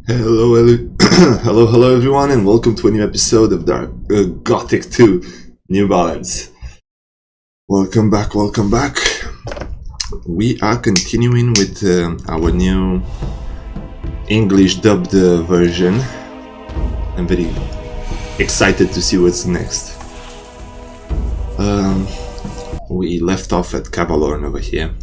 Hello, hello everyone, and welcome to a new episode of Gothic 2 New Balance. Welcome back. We are continuing with our new English dubbed version. I'm very excited to see what's next. We left off at Cavalorn over here.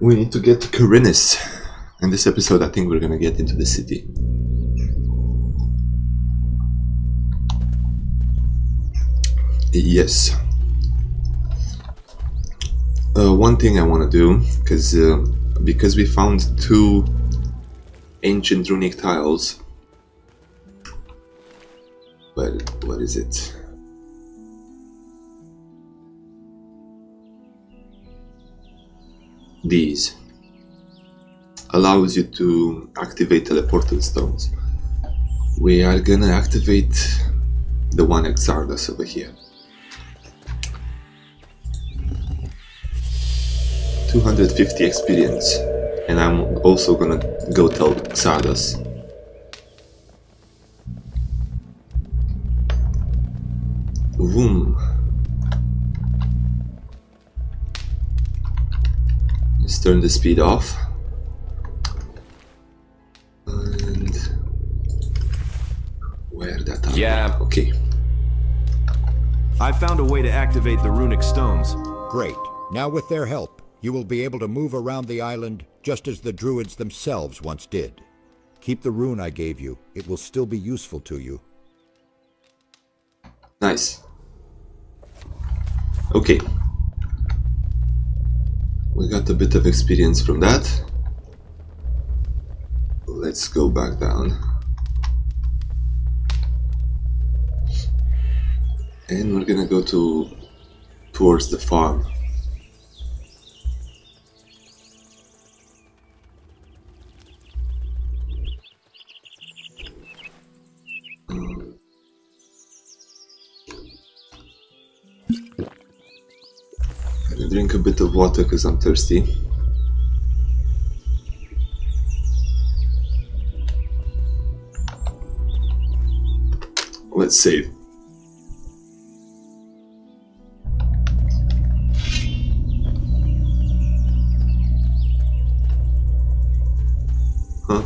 We need to get to Khorinis. In this episode, I think we're gonna get into the city. Yes. One thing I want to do, because we found two ancient runic tiles. What is it? These allows you to activate teleportal stones. We are gonna activate the one at Xardas over here. 250 experience, and I'm also gonna go tell Xardas. Boom. Let's turn the speed off. And where that are? Yeah. Okay. I found a way to activate the runic stones. Great. Now with their help, you will be able to move around the island just as the druids themselves once did. Keep the rune I gave you. It will still be useful to you. Nice. Okay. We got a bit of experience from that. Let's go back down. And we're gonna go towards the farm. Gonna drink a bit of water because I'm thirsty. Let's save. Huh?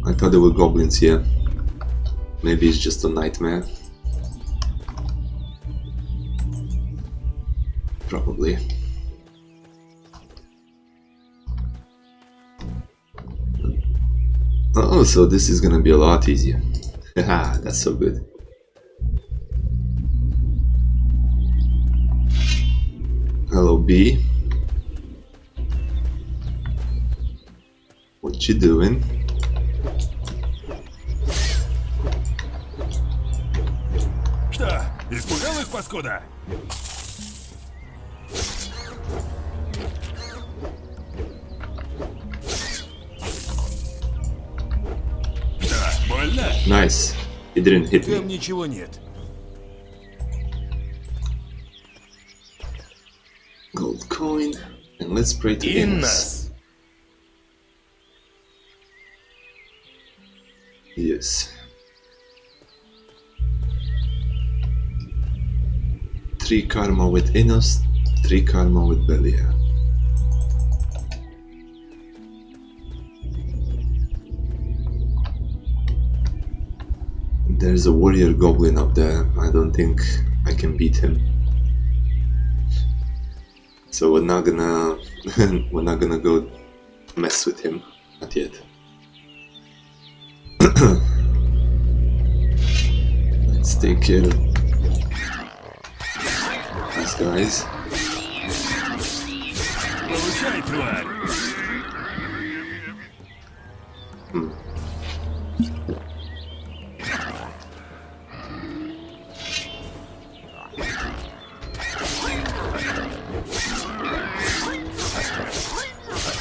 I thought there were goblins here. Maybe it's just a nightmare. Probably. Oh, so this is gonna be a lot easier. Haha, that's so good. Hello, B. What you doing? Что? Испугалась, паскуда? Больно? Nice. He didn't hit Там me. ничего нет. Gold coin. And let's pray to Innas. Yes. 3 karma with Innos, 3 karma with Belia. There's a warrior goblin up there. I don't think I can beat him. So we're not gonna go mess with him. Not yet. Let's take care of these guys. Получай, тварь!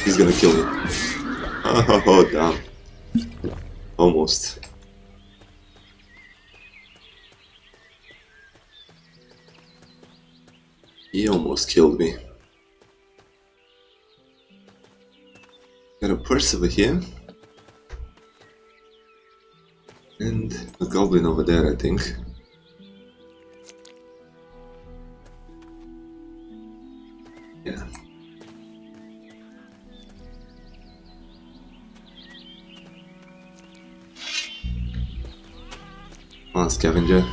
He's gonna kill me. Oh, damn. Almost. He almost killed me. Got a purse over here. And a goblin over there, I think. Yeah. Come on, scavenger.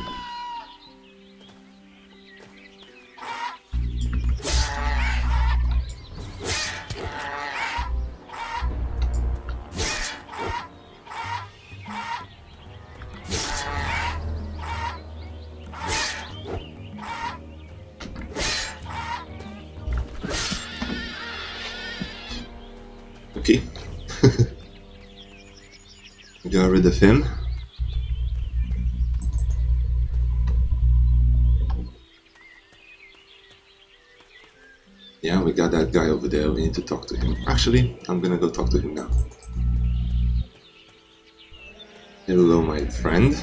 Okay. Got rid of him. Yeah, we got that guy over there. We need to talk to him. Actually, I'm gonna go talk to him now. Hello, my friend.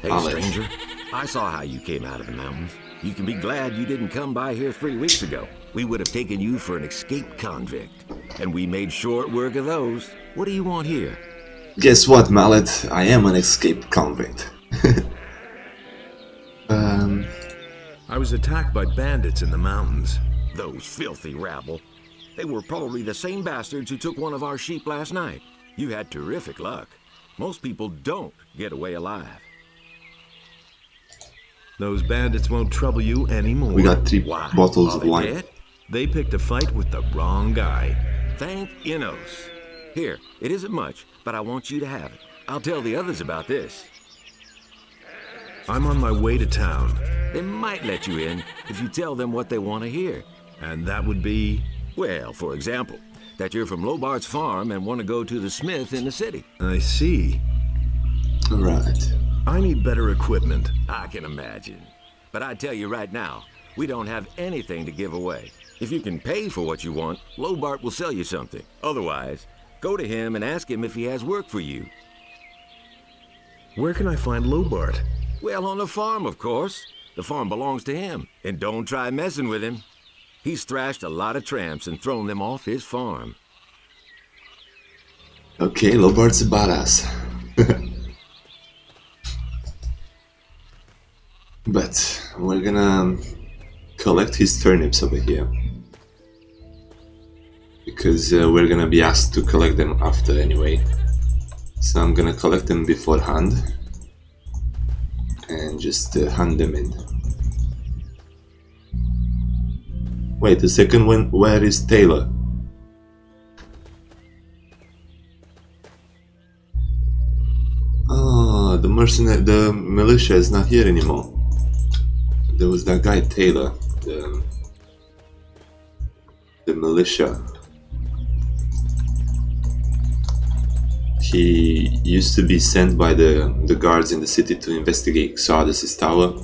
Hey, stranger. I saw how you came out of the mountains. You can be glad you didn't come by here 3 weeks ago. We would have taken you for an escaped convict. And we made short work of those. What do you want here? Guess what, Mallet? I am an escaped convict. I was attacked by bandits in the mountains. Those filthy rabble. They were probably the same bastards who took one of our sheep last night. You had terrific luck. Most people don't get away alive. Those bandits won't trouble you anymore. We got 3 Why? bottles Are of they wine. dead? They picked a fight with the wrong guy. Thank Innos. Here, it isn't much, but I want you to have it. I'll tell the others about this. I'm on my way to town, They might let you in if you tell them what they want to hear. and that would be... Well, for example, that you're from Lobart's farm and want to go to the smith in the city. I see. Alright. I need better equipment. I can imagine. But I tell you right now, we don't have anything to give away. If you can pay for what you want, Lobart will sell you something. Otherwise, go to him and ask him if he has work for you. Where can I find Lobart? Well, on the farm, of course. The farm belongs to him. And don't try messing with him. He's thrashed a lot of tramps and thrown them off his farm. Okay, Lobart's a badass. But we're gonna collect his turnips over here. Because we're gonna be asked to collect them after anyway. So I'm gonna collect them beforehand. And just hand them in. Wait a second, where is Taylor? Ah, the militia is not here anymore. There was that guy Taylor, the militia. He used to be sent by the guards in the city to investigate Xardus' tower,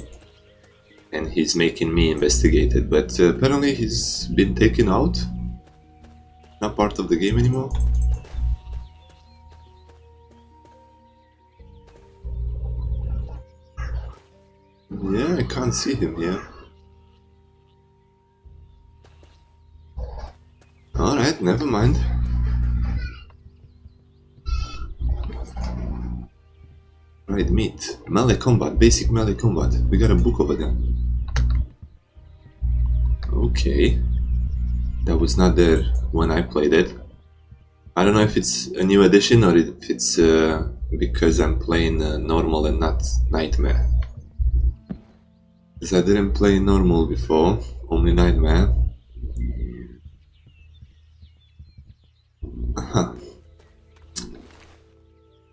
and he's making me investigate it, but apparently he's been taken out. Not part of the game anymore. Yeah, I can't see him here. Alright, never mind. Right, meat. Melee combat, basic melee combat. We got a book over there. Okay. That was not there when I played it. I don't know if it's a new edition or if it's because I'm playing normal and not nightmare. Because I didn't play normal before, only nightmare. Aha.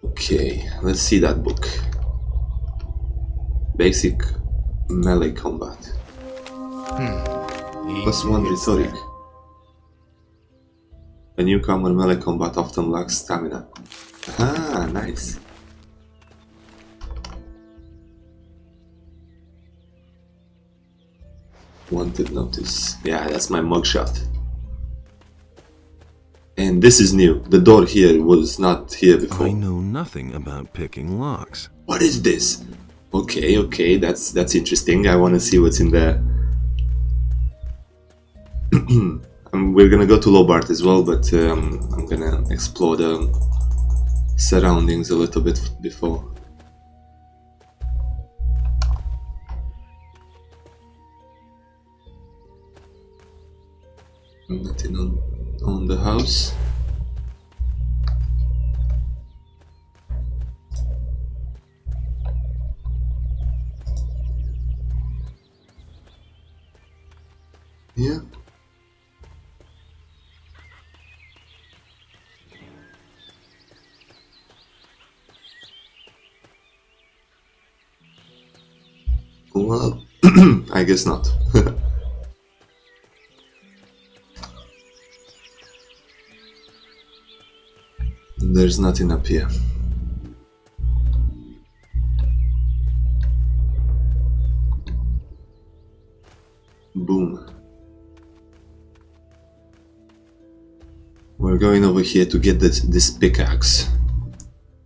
Okay, let's see that book. Basic melee combat. +1 rhetoric. A newcomer melee combat often lacks stamina. Ah, nice. Wanted notice. Yeah, that's my mugshot. And this is new. The door here was not here before. I know nothing about picking locks. What is this? Okay, that's interesting. I want to see what's in there. We're gonna go to Lobart as well, but I'm gonna explore the surroundings a little bit before. Nothing on the house. Yeah. Well, I guess not. There's nothing up here. Boom. We're going over here to get this pickaxe.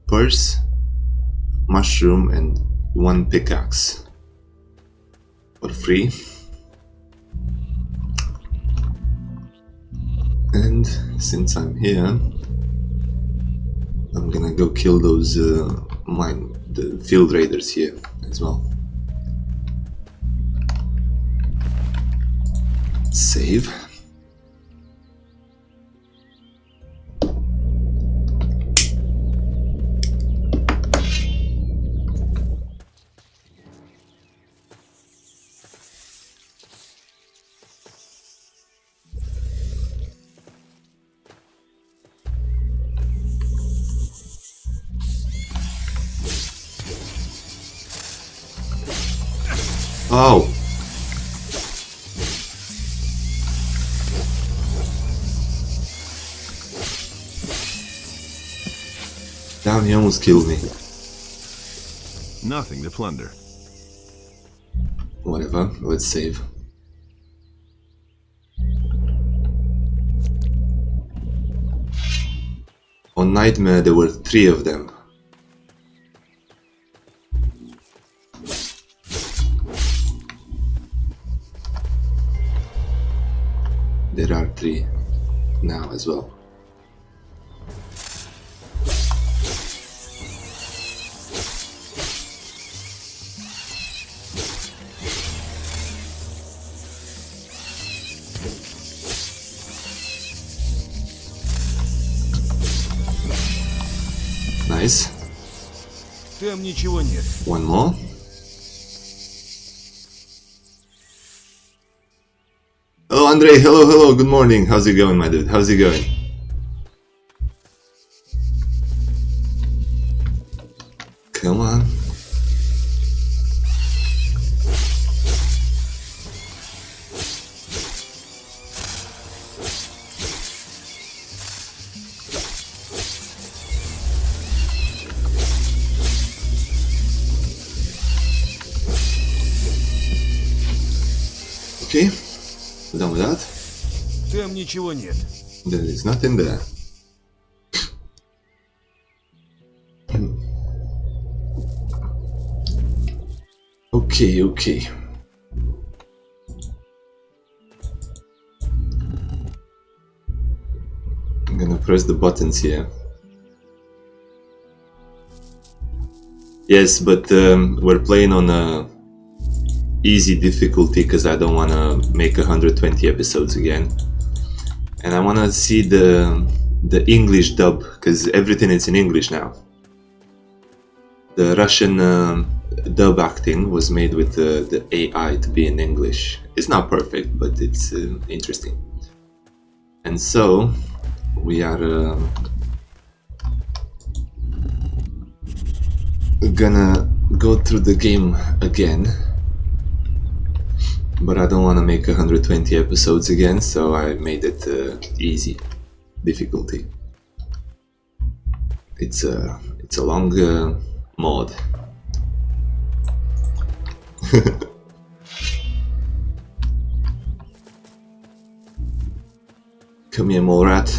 Purse, mushroom, and 1 pickaxe. For free. And since I'm here, I'm gonna go kill those the field raiders here as well. Save. Oh! Damn, he almost killed me. Nothing to plunder. Whatever, let's save. On Nightmare there were 3 of them. There are 3 now as well. Nice. Там ничего нет. One more. Oh, Andre, hello, good morning. How's it going, my dude? How's it going? Come on. Okay, done with that. Там ничего нет. There is nothing there. Okay. I'm gonna press the buttons here. Yes, but we're playing on a easy difficulty because I don't want to make 120 episodes again, and I want to see the English dub because everything is in English now. The Russian dub acting was made with the AI to be in English. It's not perfect, but it's interesting. And so we are gonna go through the game again. But I don't want to make 120 episodes again, so I made it easy difficulty. It's a long mod. Come here, mole rat.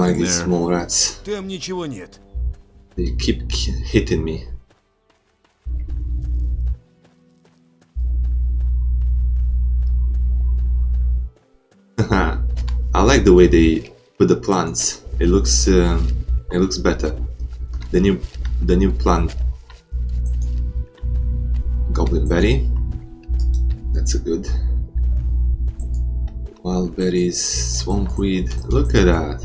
like nothing these there. small rats. Там ничего нет. They keep hitting me. I like the way they put the plants. It looks better. The new plant. Goblin berry. That's a good. Wild berries, swampweed. Look at that.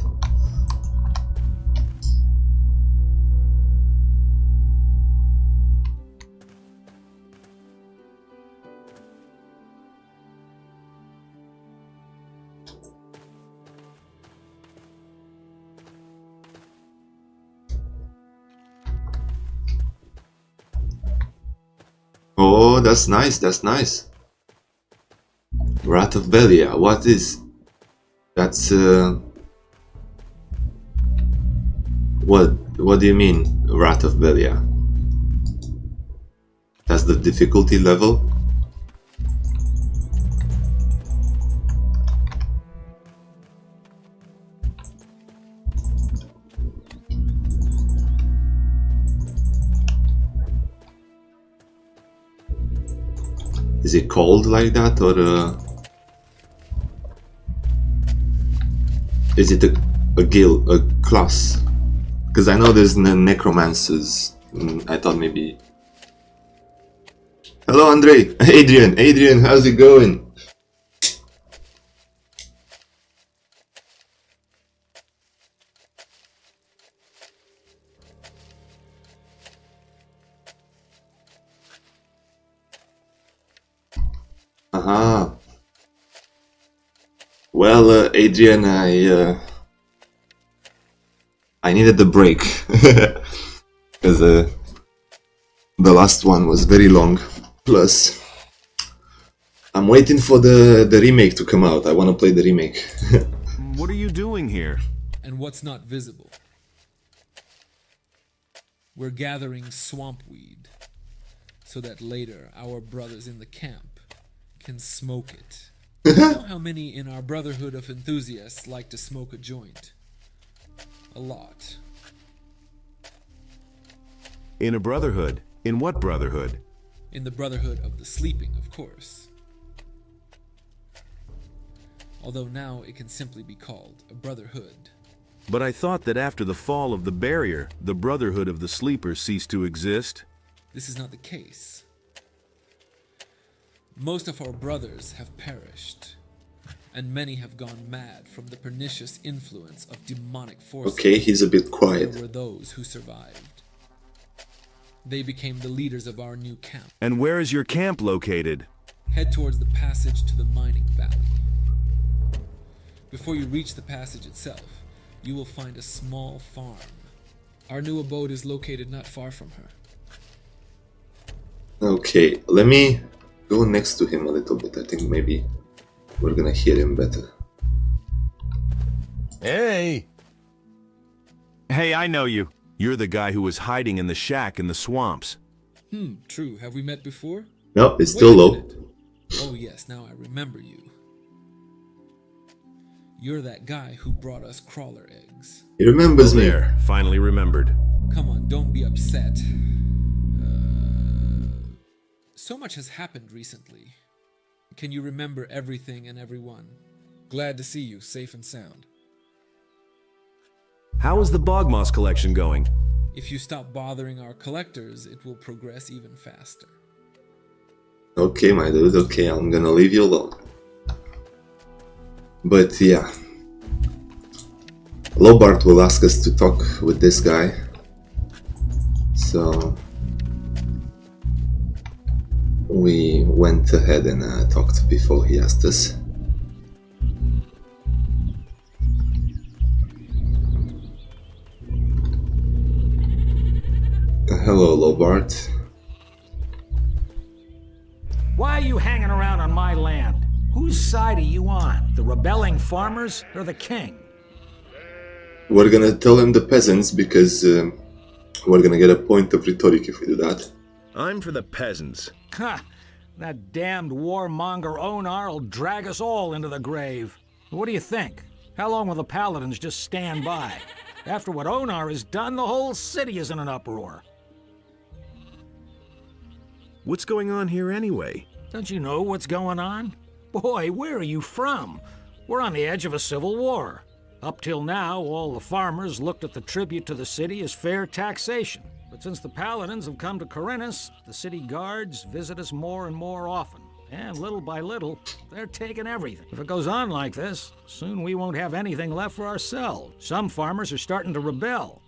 Oh, that's nice, that's nice. Rat of Belia, what is? That's what do you mean, Rat of Belia? That's the difficulty level? Is it called like that, or is it a guild, a class? Because I know there's necromancers. I thought maybe. Hello, Andre. Adrian, how's it going? Aha. Well, Adrian, I needed the break because the last one was very long. Plus, I'm waiting for the remake to come out. I want to play the remake. What are you doing here? And what's not visible? We're gathering swampweed so that later our brothers in the camp can smoke it. You know how many in our brotherhood of enthusiasts like to smoke a joint? A lot. In a brotherhood? In what brotherhood? In the brotherhood of the sleeping, of course. Although now it can simply be called a brotherhood. But I thought that after the fall of the barrier, the brotherhood of the sleepers ceased to exist. This is not the case. Most of our brothers have perished, and many have gone mad from the pernicious influence of demonic forces. Okay, he's a bit quiet. There were those who survived. They became the leaders of our new camp. And where is your camp located? Head towards the passage to the mining valley. Before you reach the passage itself, you will find a small farm. Our new abode is located not far from her. Okay, let me go next to him a little bit. I think maybe we're gonna hear him better. Эй! Hey, I know you. You're the guy who was hiding in the shack in the swamps. True. Have we met before? No, it's Wait still a low. minute. Oh yes, now I remember you. You're that guy who brought us crawler eggs. He remembers me. There, finally remembered. Come on, don't be upset. So much has happened recently. Can you remember everything and everyone? Glad to see you, safe and sound. How is the Bogmoss collection going? If you stop bothering our collectors, it will progress even faster. Okay, my dude, okay, I'm gonna leave you alone. But yeah, Lobart will ask us to talk with this guy. So we went ahead and talked before he asked us. Hello, Lobart. Why are you hanging around on my land? Whose side are you on? The rebelling farmers or the king? We're gonna tell him the peasants because we're gonna get a point of rhetoric if we do that. I'm for the peasants. Ha! That damned warmonger Onar will drag us all into the grave. What do you think? How long will the paladins just stand by? After what Onar has done, the whole city is in an uproar. What's going on here anyway? Don't you know what's going on? Boy, where are you from? We're on the edge of a civil war. Up till now, all the farmers looked at the tribute to the city as fair taxation. But since the paladins have come to Khorinis, the city guards visit us more and more often. And little by little, they're taking everything. If it goes on like this, soon we won't have anything left for ourselves. Some farmers are starting to rebel.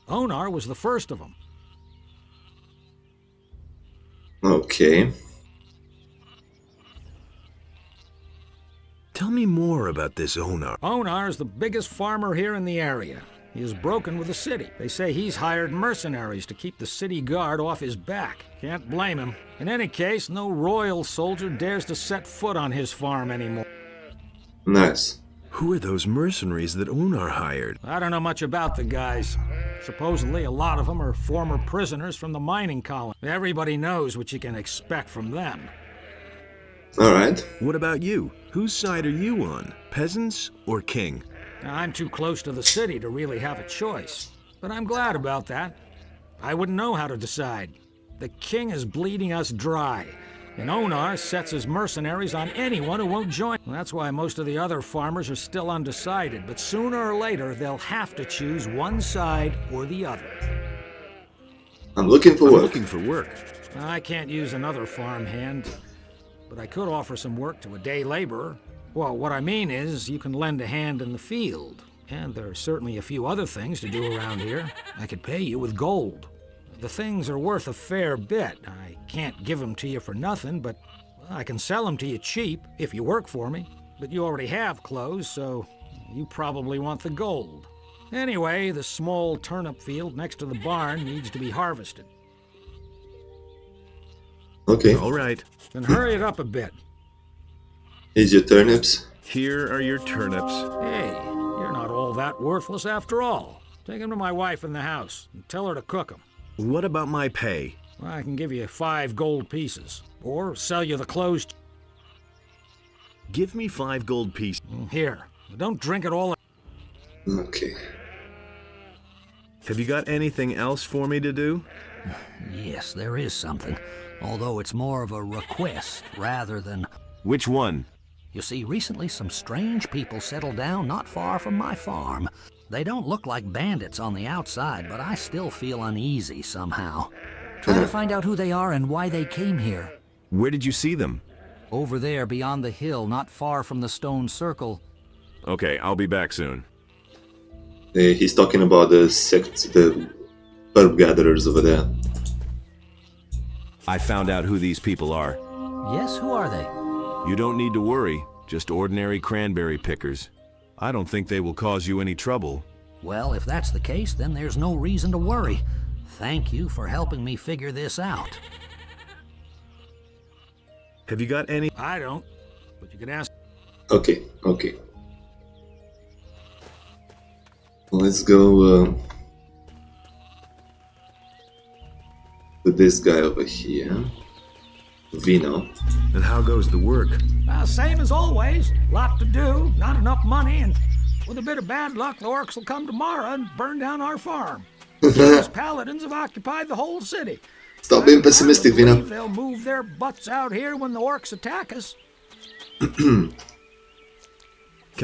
Onar was the first of them. Okay. Tell me more about this Onar. Onar is the biggest farmer here in the area. He is broken with the city. They say he's hired mercenaries to keep the city guard off his back. Can't blame him. In any case, no royal soldier dares to set foot on his farm anymore. Nice. Who are those mercenaries that Onar hired? I don't know much about the guys. Supposedly, a lot of them are former prisoners from the mining colony. Everybody knows what you can expect from them. Alright. What about you? Whose side are you on? Peasants or king? I'm too close to the city to really have a choice. But I'm glad about that. I wouldn't know how to decide. The king is bleeding us dry, and Onar sets his mercenaries on anyone who won't join. That's why most of the other farmers are still undecided, but sooner or later they'll have to choose one side or the other. I'm looking for work. Looking for work. I can't use another farmhand, but I could offer some work to a day laborer. Well, what I mean is, you can lend a hand in the field. And there are certainly a few other things to do around here. I could pay you with gold. The things are worth a fair bit. I can't give them to you for nothing, but I can sell them to you cheap if you work for me. But you already have clothes, so you probably want the gold. Anyway, the small turnip field next to the barn needs to be harvested. Okay. All right. Then hurry it up a bit. Here's your turnips. Here are your turnips. Hey, you're not all that worthless after all. Take them to my wife in the house and tell her to cook them. What about my pay? Well, I can give you 5 gold pieces, or sell you the clothes. Give me 5 gold pieces. Here, don't drink it all. Okay. Have you got anything else for me to do? Yes, there is something, although it's more of a request rather than... Which one? You see, recently some strange people settled down not far from my farm. They don't look like bandits on the outside, but I still feel uneasy somehow. Trying to find out who they are and why they came here. Where did you see them? Over there, beyond the hill, not far from the stone circle. Okay, I'll be back soon. He's talking about the sect, the herb gatherers over there. I found out who these people are. Yes, who are they? You don't need to worry, just ordinary cranberry pickers. I don't think they will cause you any trouble. Well, if that's the case, then there's no reason to worry. Thank you for helping me figure this out. Have you got any? I don't, but you can ask. Okay, okay. Let's go to this guy over here. Vino. And how goes the work? Same as always. Lot to do, not enough money, and with a bit of bad luck, the orcs will come tomorrow and burn down our farm. These paladins have occupied the whole city. Stop being pessimistic, Vino. They'll move their butts out here when the orcs attack us. Can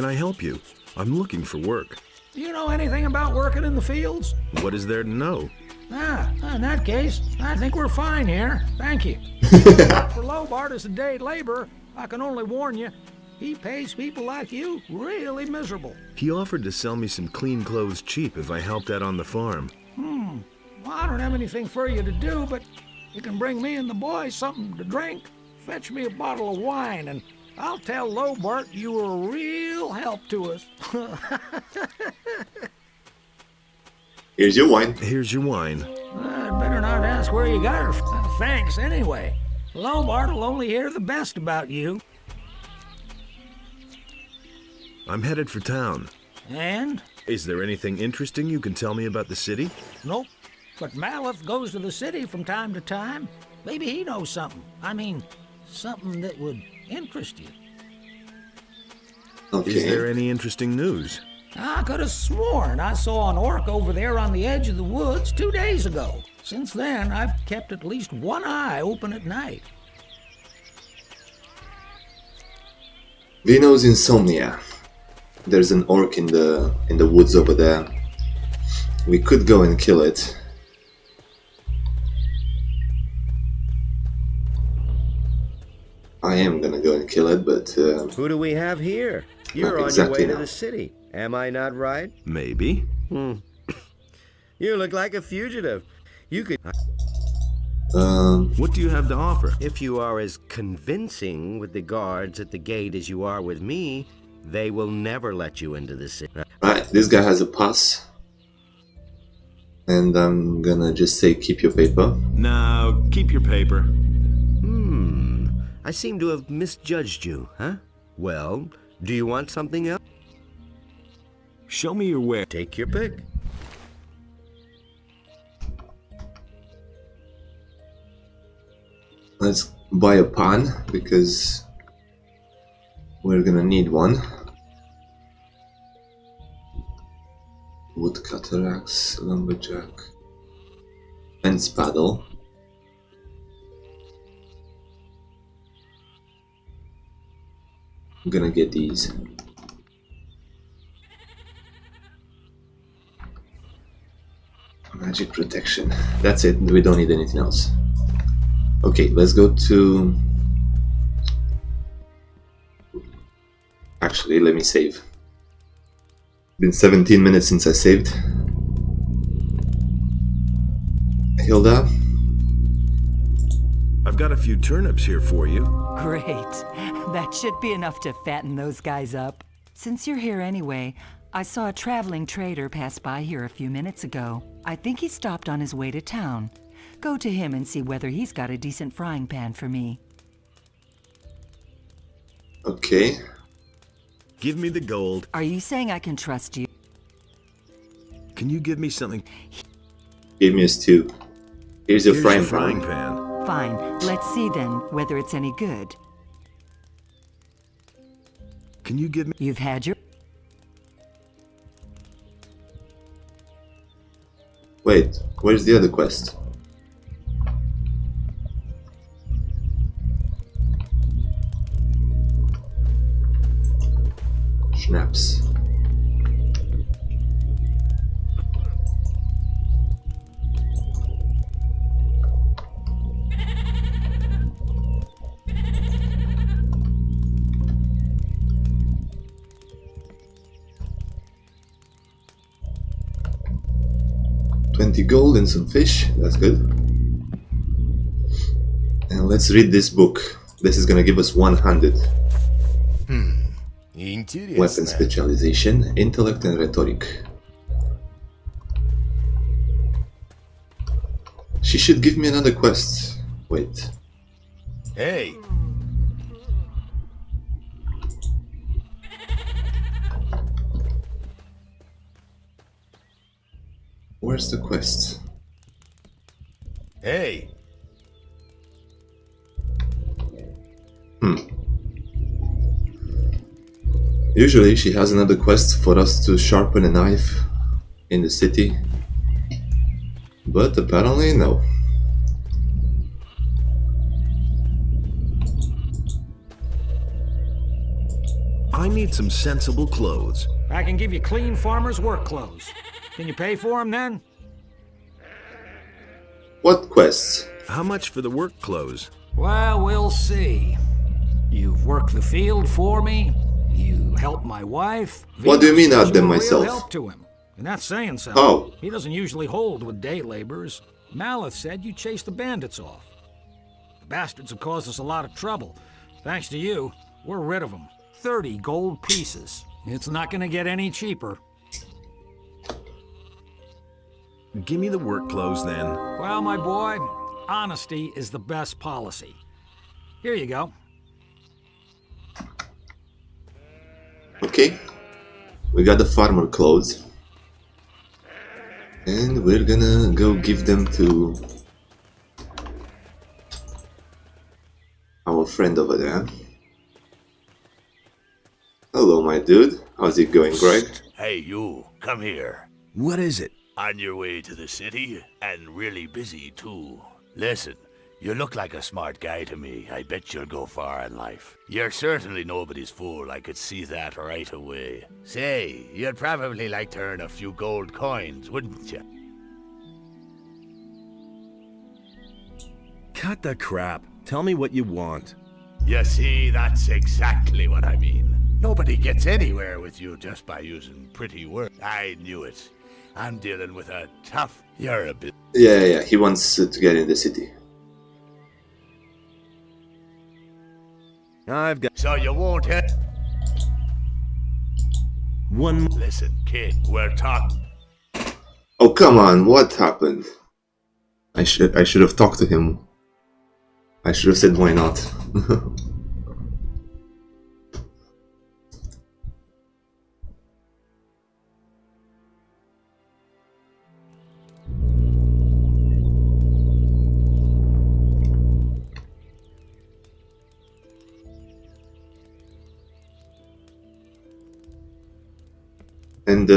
I help you? I'm looking for work. Do you know anything about working in the fields? What is there to know? In that case, I think we're fine here. Thank you. For Lobart as a day laborer, I can only warn you, he pays people like you really miserable. He offered to sell me some clean clothes cheap if I helped out on the farm. Well, I don't have anything for you to do, but you can bring me and the boys something to drink. Fetch me a bottle of wine, and I'll tell Lobart you were a real help to us. Here's your wine. Here's your wine. I'd better not ask where you got her. Thanks, anyway. Lobart will only hear the best about you. I'm headed for town. And? Is there anything interesting you can tell me about the city? Nope. But Maleth goes to the city from time to time. Maybe he knows something. I mean, something that would interest you. Okay. Is there any interesting news? I could have sworn I saw an orc over there on the edge of the woods 2 days ago. Since then, I've kept at least one eye open at night. Vino's insomnia. There's an orc in the woods over there. We could go and kill it. I am gonna go and kill it, but Who do we have here? You're on exactly your way now. to the city. Am I not right? Maybe. You look like a fugitive. You could... What do you have to offer? If you are as convincing with the guards at the gate as you are with me, they will never let you into the city. right, this guy has a pass. And I'm gonna just say keep your paper. No, keep your paper. I seem to have misjudged you, huh? Well, do you want something else? Show me your way. Take your pick. Let's buy a pan, because we're gonna need one. Woodcutter axe, lumberjack, fence paddle. I'm gonna get these. Magic protection. That's it, we don't need anything else. Okay, let's go to... Actually, let me save. Been 17 minutes since I saved. Hilda? I've got a few turnips here for you. Great. That should be enough to fatten those guys up. Since you're here anyway, I saw a traveling trader pass by here a few minutes ago. I think he stopped on his way to town. Go to him and see whether he's got a decent frying pan for me. Okay. Give me the gold. Are you saying I can trust you? Can you give me something? Give me a stew. Here's your frying frying pan. pan. Fine. Let's see then whether it's any good. Can you give me... You've had your... Wait, where's the other quest? Schnapps. $20 and some fish, that's good. And let's read this book. This is gonna give us 100. Weapon specialization, intellect and rhetoric. She should give me another quest. Wait. Hey! Where's the quest? Hey! Usually she has another quest for us to sharpen a knife in the city. But apparently no. I need some sensible clothes. I can give you clean farmer's work clothes. Can you pay for them then? What quests? How much for the work clothes? Well, we'll see. You've worked the field for me. You helped my wife. What do you mean Venus add them was a real myself? help to him. And that's saying something. Oh. He doesn't usually hold with day laborers. Maleth said you chased the bandits off. The bastards have caused us a lot of trouble. Thanks to you, we're rid of them. 30 gold pieces. It's not gonna get any cheaper. Give me the work clothes then. Well, my boy, honesty is the best policy. Here you go. Okay. We got the farmer clothes. And we're gonna go give them to our friend over there. Hello, my dude. How's it going, Greg? Hey, you, come here. What is it? On your way to the city, and really busy, too. Listen, you look like a smart guy to me. I bet you'll go far in life. You're certainly nobody's fool, I could see that right away. Say, you'd probably like to earn a few gold coins, wouldn't you? Cut the crap. Tell me what you want. You see, that's exactly what I mean. Nobody gets anywhere with you just by using pretty words. I knew it. I'm dealing with a tough... You're a bit... Yeah, he wants to get in the city. I've got... So you won't hit... One... Listen, kid, we're talking... Oh, come on, what happened? I should have talked to him. I should have said why not. And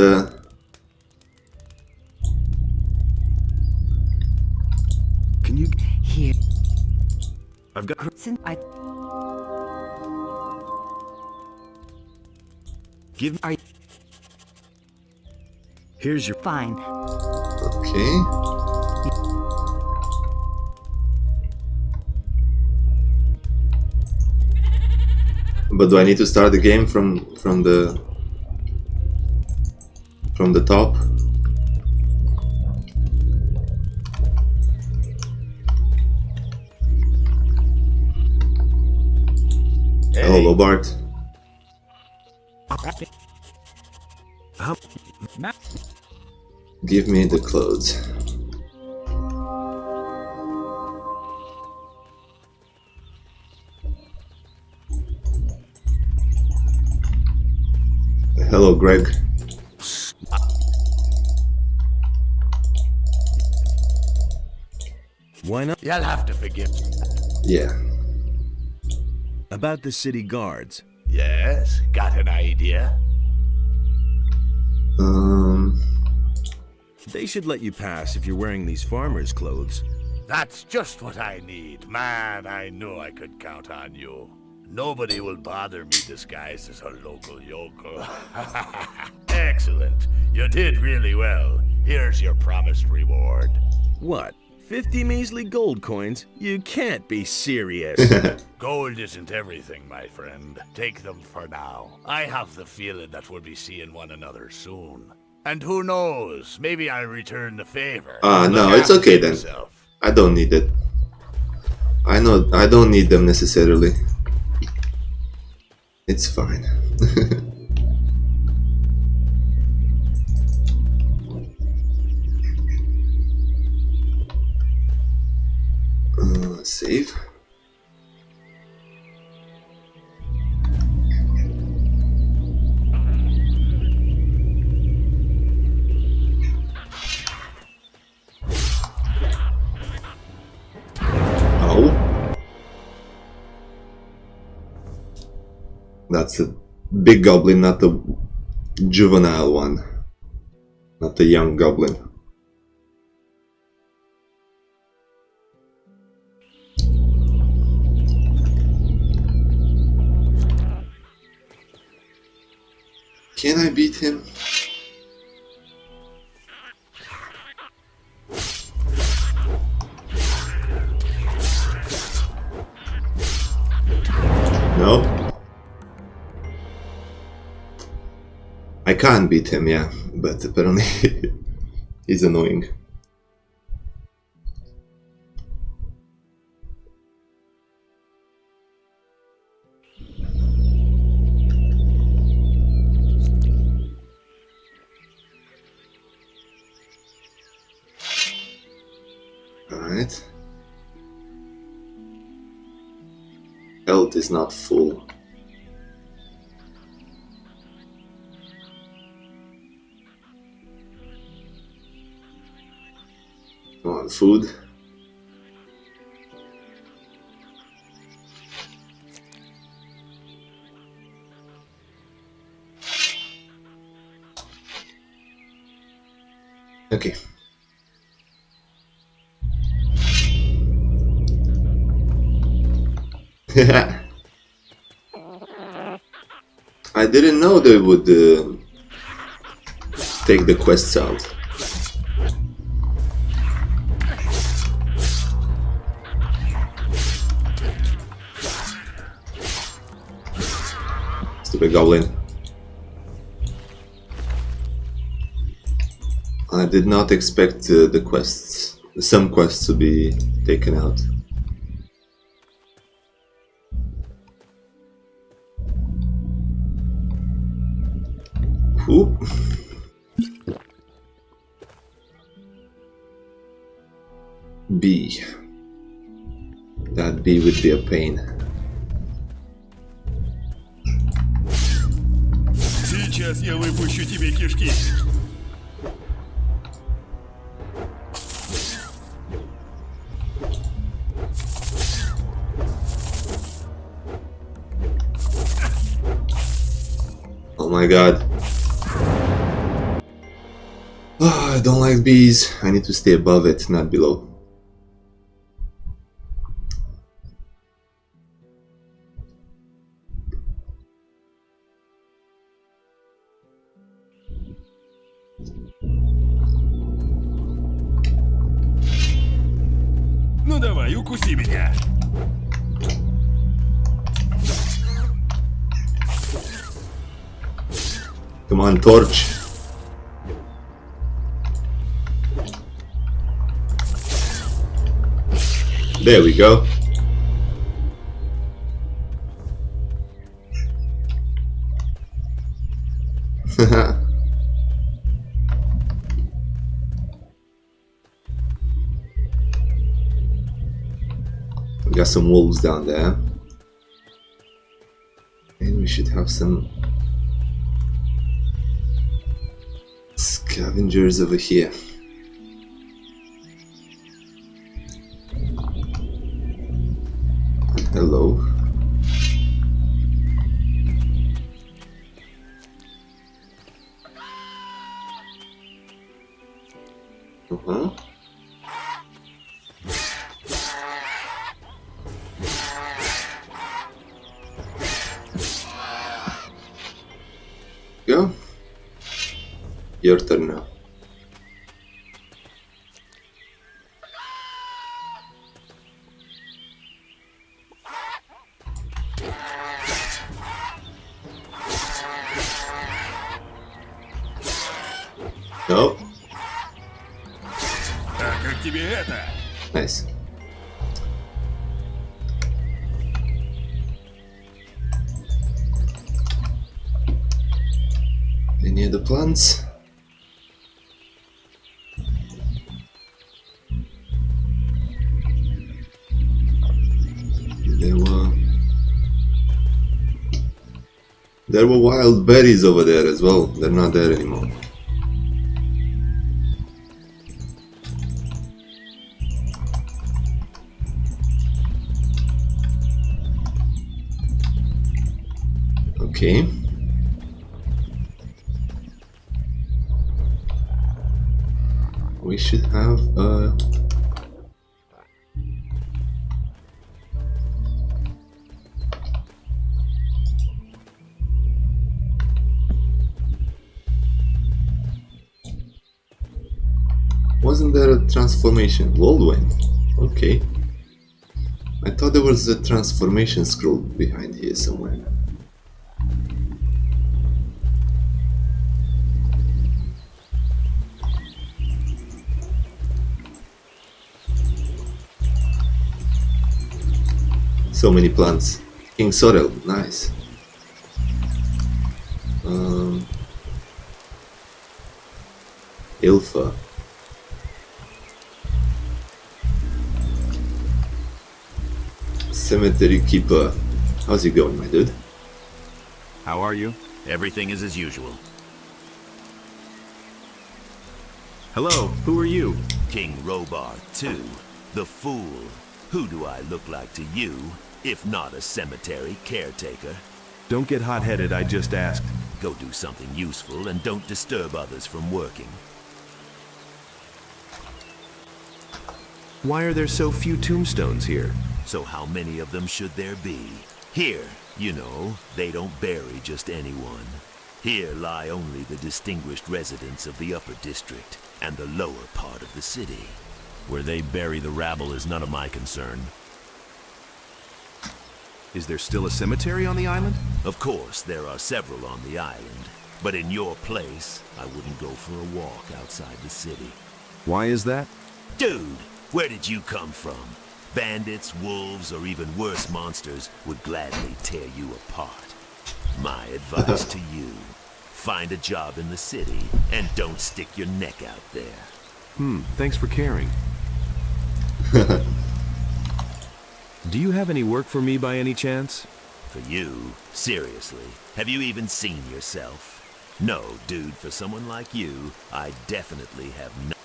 Can you... Here. I've got... Since I... Give... Are you... Here's your... Fine. okay. But do I need to start the game from the top? Hello, Bart. Give me the clothes. Hello, Greg. Why not? You'll have to forgive me. Yeah. About the city guards. Yes, got an idea? They should let you pass if you're wearing these farmer's clothes. That's just what I need. Man, I knew I could count on you. Nobody will bother me disguised as a local yokel. Excellent. You did really well. Here's your promised reward. What? 50 measly gold coins? You can't be serious. Gold isn't everything, my friend. Take them for now. I have the feeling that we'll be seeing one another soon. And who knows, maybe I'll return the favor. No, it's okay then. I don't need it. I know I don't need them necessarily. It's fine. Save. Oh. That's a big goblin, not the juvenile one. Not the young goblin. Can I beat him? No? I can't beat him, yeah, but apparently he's annoying. Alright. Health is not full. Come on, food. I didn't know they would take the quests out. Stupid goblin. I did not expect the quests, some quests to be taken out. Ooh. B. That B would be a pain. Сейчас я выпущу тебе кишки. Oh my god. Oh, I don't like bees. I need to stay above it, not below. Ну давай, укуси меня. Come on, torch. There we go. We got some wolves down there. And we should have some scavengers over here. Hello. Uh-huh. Go. Your turn now. Nope. А как тебе это? Nice. Any other plants? There were wild berries over there as well. They're not there anymore. Okay. We should have a... Wasn't there a transformation? Whirlwind. Okay. I thought there was a transformation scroll behind here somewhere. So many plants. King Sorrel, nice. Ilfa. Cemetery Keeper. How's it going, my dude? How are you? Everything is as usual. Hello, who are you? King Robar II, the fool. Who do I look like to you, if not a cemetery caretaker? Don't get hot-headed, I just asked. Go do something useful and don't disturb others from working. Why are there so few tombstones here? So how many of them should there be? Here, you know, they don't bury just anyone. Here lie only the distinguished residents of the upper district and the lower part of the city. Where they bury the rabble is none of my concern. Is there still a cemetery on the island? Of course, there are several on the island. But in your place, I wouldn't go for a walk outside the city. Why is that? Dude, where did you come from? Bandits, wolves, or even worse monsters would gladly tear you apart. My advice to you, find a job in the city and don't stick your neck out there. Thanks for caring. Do you have any work for me by any chance? For you? Seriously, have you even seen yourself? No, dude, for someone like you, I definitely have no...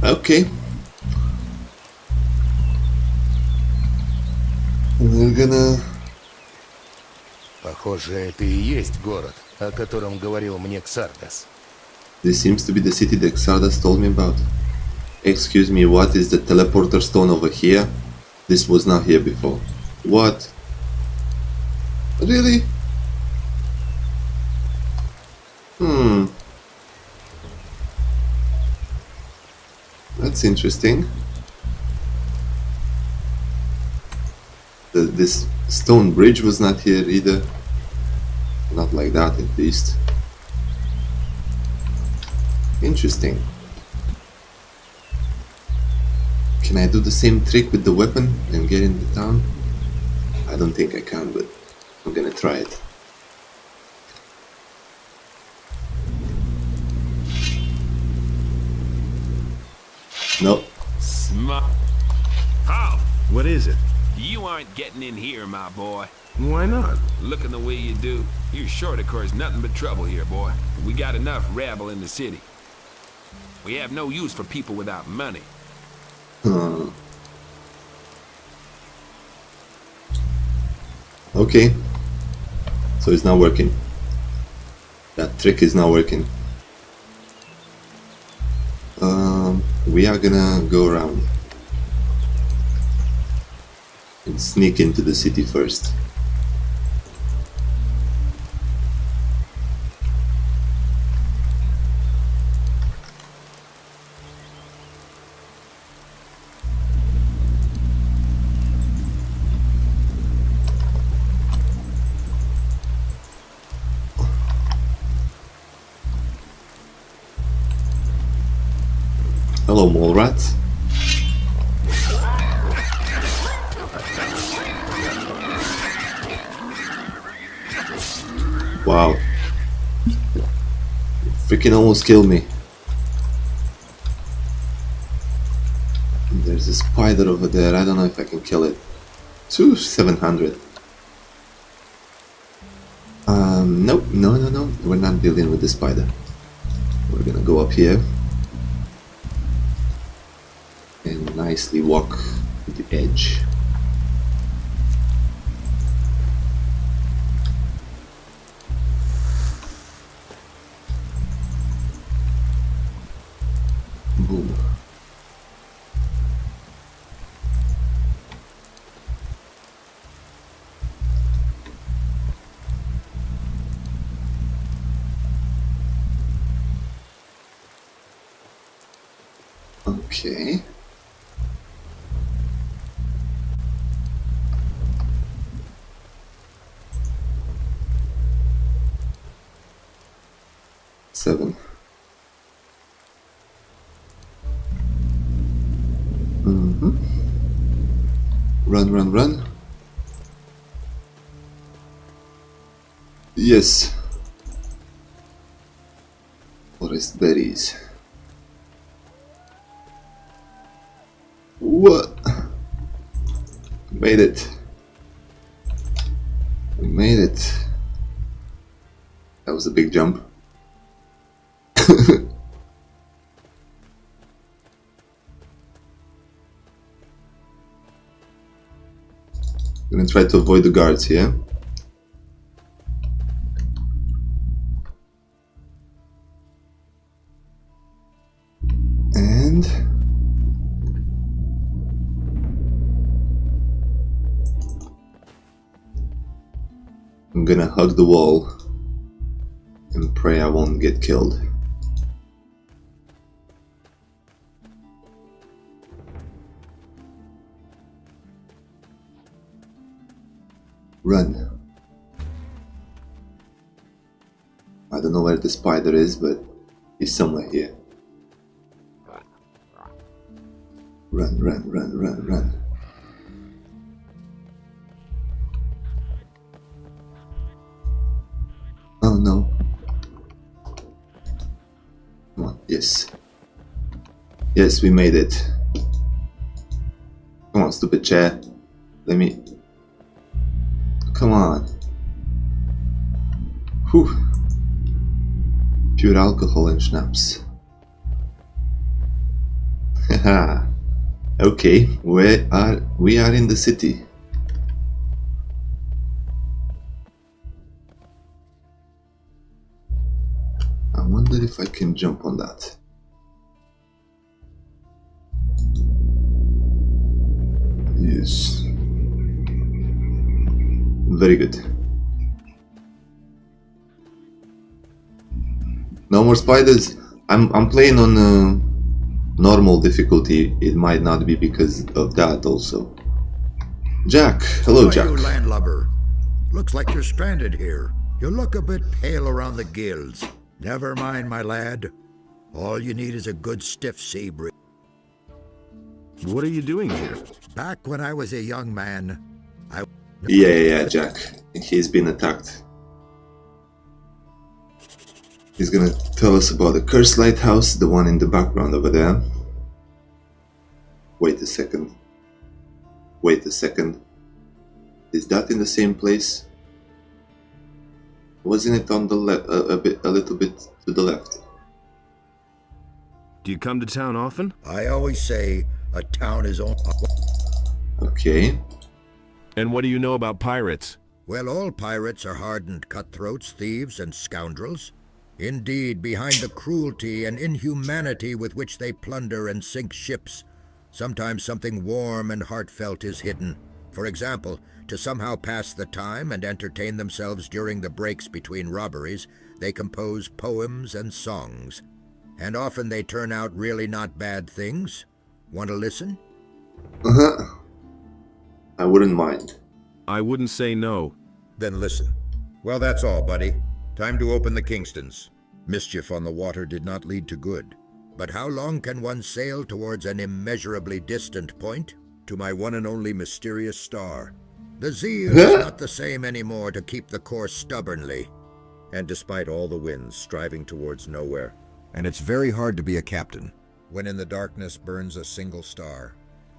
Okay. We're gonna... Похоже, это и есть город, о котором говорил мне Ксардас. This seems to be the city that Xardas told me about. Excuse me, what is the teleporter stone over here? This was not here before. What? Really? That's interesting. This stone bridge was not here either. Not like that, at least. Interesting. Can I do the same trick with the weapon and get into town? I don't think I can, but I'm gonna try it. Nope. Smart. How? What is it? You aren't getting in here, my boy. Why not? Looking the way you do, you're sure to cause nothing but trouble here, boy. We got enough rabble in the city. We have no use for people without money. Okay. So it's not working. That trick is not working. We are gonna go around and sneak into the city first. Hello, mole rats. Wow. Freaking almost killed me. There's a spider over there. I don't know if I can kill it. 700. Nope. No. We're not dealing with the spider. We're gonna go up here and nicely walk to the edge. Boom. Okay. Seven. Run. Yes. Forest berries. What? We made it. We made it. That was a big jump. I'm gonna try to avoid the guards here. And gonna hug the wall and pray I won't get killed. Run. I don't know where the spider is, but he's somewhere here. Run, run, run, run, run. Oh no. Come on, yes. Yes, we made it. Come on, stupid chair. Let me... Come on. Whew. Pure alcohol and schnapps. Haha. Okay, we are in the city. I wonder if I can jump on that. Yes. Very good. No more spiders. I'm playing on normal difficulty. It might not be because of that also. Jack, hello Jack. You landlubber. Looks like you're stranded here. You look a bit pale around the gills. Never mind, my lad. All you need is a good stiff sea breeze. What are you doing here? Back when I was a young man, Yeah, Jack. He's been attacked. He's gonna tell us about the cursed lighthouse, the one in the background over there. Wait a second. Wait a second. Is that in the same place? Wasn't it on the left, a little bit to the left? Do you come to town often? I always say a town is on. Okay. And what do you know about pirates? Well, all pirates are hardened cutthroats, thieves, and scoundrels. Indeed, behind the cruelty and inhumanity with which they plunder and sink ships, sometimes something warm and heartfelt is hidden. For example, to somehow pass the time and entertain themselves during the breaks between robberies, they compose poems and songs. And often they turn out really not bad things. Want to listen? Uh-huh. I wouldn't mind. I wouldn't say no. Then listen. Well, that's all, buddy. Time to open the Kingstons. Mischief on the water did not lead to good. But how long can one sail towards an immeasurably distant point? To my one and only mysterious star. The zeal is not the same anymore to keep the course stubbornly. And despite all the winds, striving towards nowhere. And it's very hard to be a captain when in the darkness burns a single star.